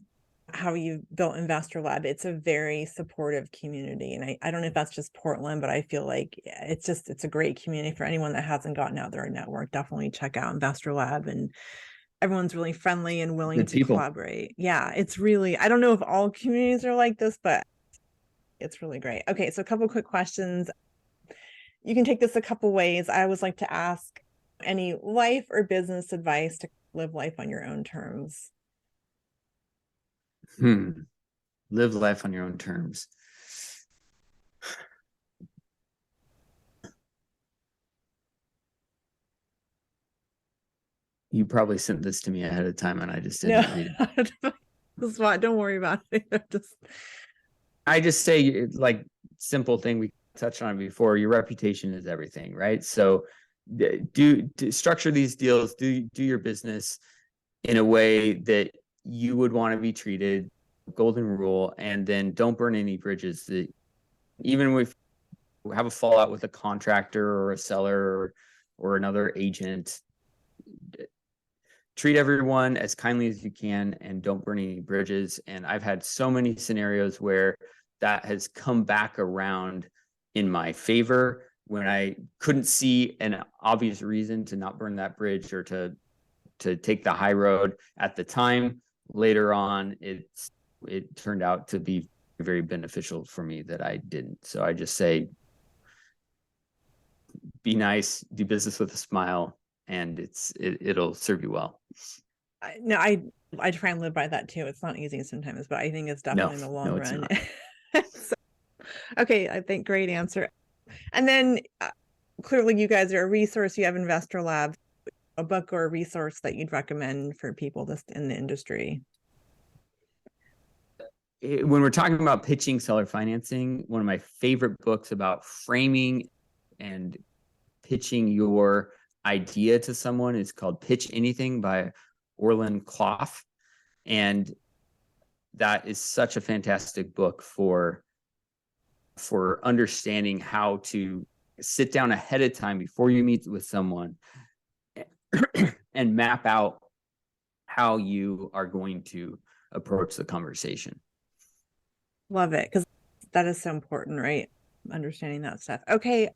how you built Investor Lab. It's a very supportive community. And I don't know if that's just Portland, but I feel like it's a great community for anyone that hasn't gotten out there and network. Definitely check out Investor Lab, and everyone's really friendly and willing to collaborate. Yeah, it's really, I don't know if all communities are like this, but it's really great. Okay, so a couple quick questions. You can take this a couple ways. I always like to ask any life or business advice to live life on your own terms. Live life on your own terms. You probably sent this to me ahead of time and I just didn't read it. This is why, don't worry about it. I just say, like, simple thing we touched on before, your reputation is everything, right? So do structure these deals, do your business in a way that you would want to be treated, golden rule, and then don't burn any bridges. That even if we have a fallout with a contractor or a seller or another agent, treat everyone as kindly as you can and don't burn any bridges. And I've had so many scenarios where that has come back around in my favor when I couldn't see an obvious reason to not burn that bridge or to take the high road at the time. Later on, it turned out to be very beneficial for me that I didn't. So I just say, be nice, do business with a smile, and it'll serve you well. No, I try and live by that too. It's not easy sometimes, but I think it's definitely in the long run. So, okay, I think great answer. And then clearly you guys are a resource. You have Investor Lab, a book or a resource that you'd recommend for people just in the industry. When we're talking about pitching seller financing, one of my favorite books about framing and pitching your idea to someone is called Pitch Anything by Orland Clough. And that is such a fantastic book for understanding how to sit down ahead of time before you meet with someone and map out how you are going to approach the conversation. Love it, because that is so important, right? Understanding that stuff. Okay,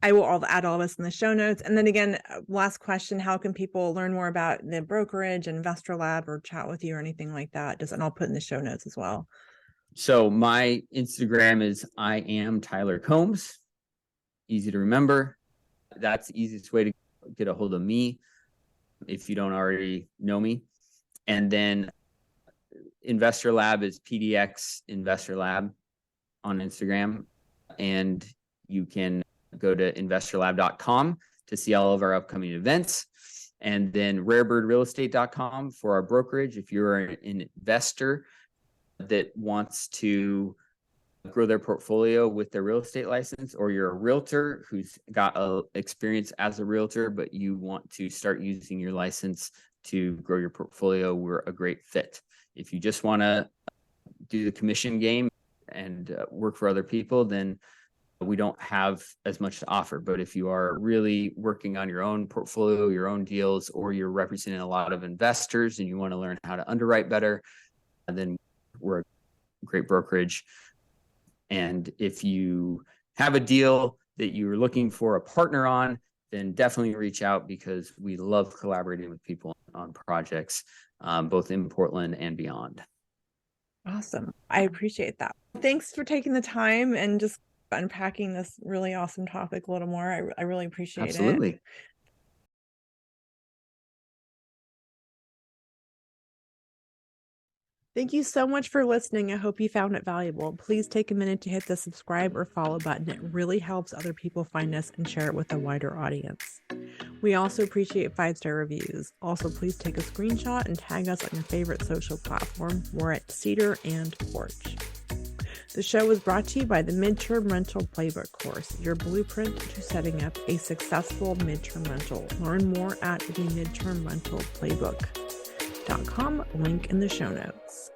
I will add all this in the show notes. And then again, last question, how can people learn more about the brokerage, Investor Lab, or chat with you or anything like that? And I'll put in the show notes as well. So my Instagram is I am Tyler Combs. Easy to remember. That's the easiest way to get a hold of me if you don't already know me. And then Investor Lab is PDX Investor Lab on Instagram. And you can go to investorlab.com to see all of our upcoming events. And then rarebirdrealestate.com for our brokerage. If you're an investor that wants to grow their portfolio with their real estate license, or you're a realtor who's got experience as a realtor, but you want to start using your license to grow your portfolio, we're a great fit. If you just want to do the commission game and work for other people, then we don't have as much to offer. But if you are really working on your own portfolio, your own deals, or you're representing a lot of investors and you want to learn how to underwrite better, then we're a great brokerage. And if you have a deal that you're looking for a partner on, then definitely reach out, because we love collaborating with people on projects, both in Portland and beyond. Awesome. I appreciate that. Thanks for taking the time and just unpacking this really awesome topic a little more. I really appreciate it. Absolutely. Thank you so much for listening. I hope you found it valuable. Please take a minute to hit the subscribe or follow button. It really helps other people find us and share it with a wider audience. We also appreciate 5-star reviews. Also, please take a screenshot and tag us on your favorite social platform. We're at Cedar and Porch. The show was brought to you by the Midterm Rental Playbook course, your blueprint to setting up a successful midterm rental. Learn more at the midtermrentalplaybook.com, link in the show notes.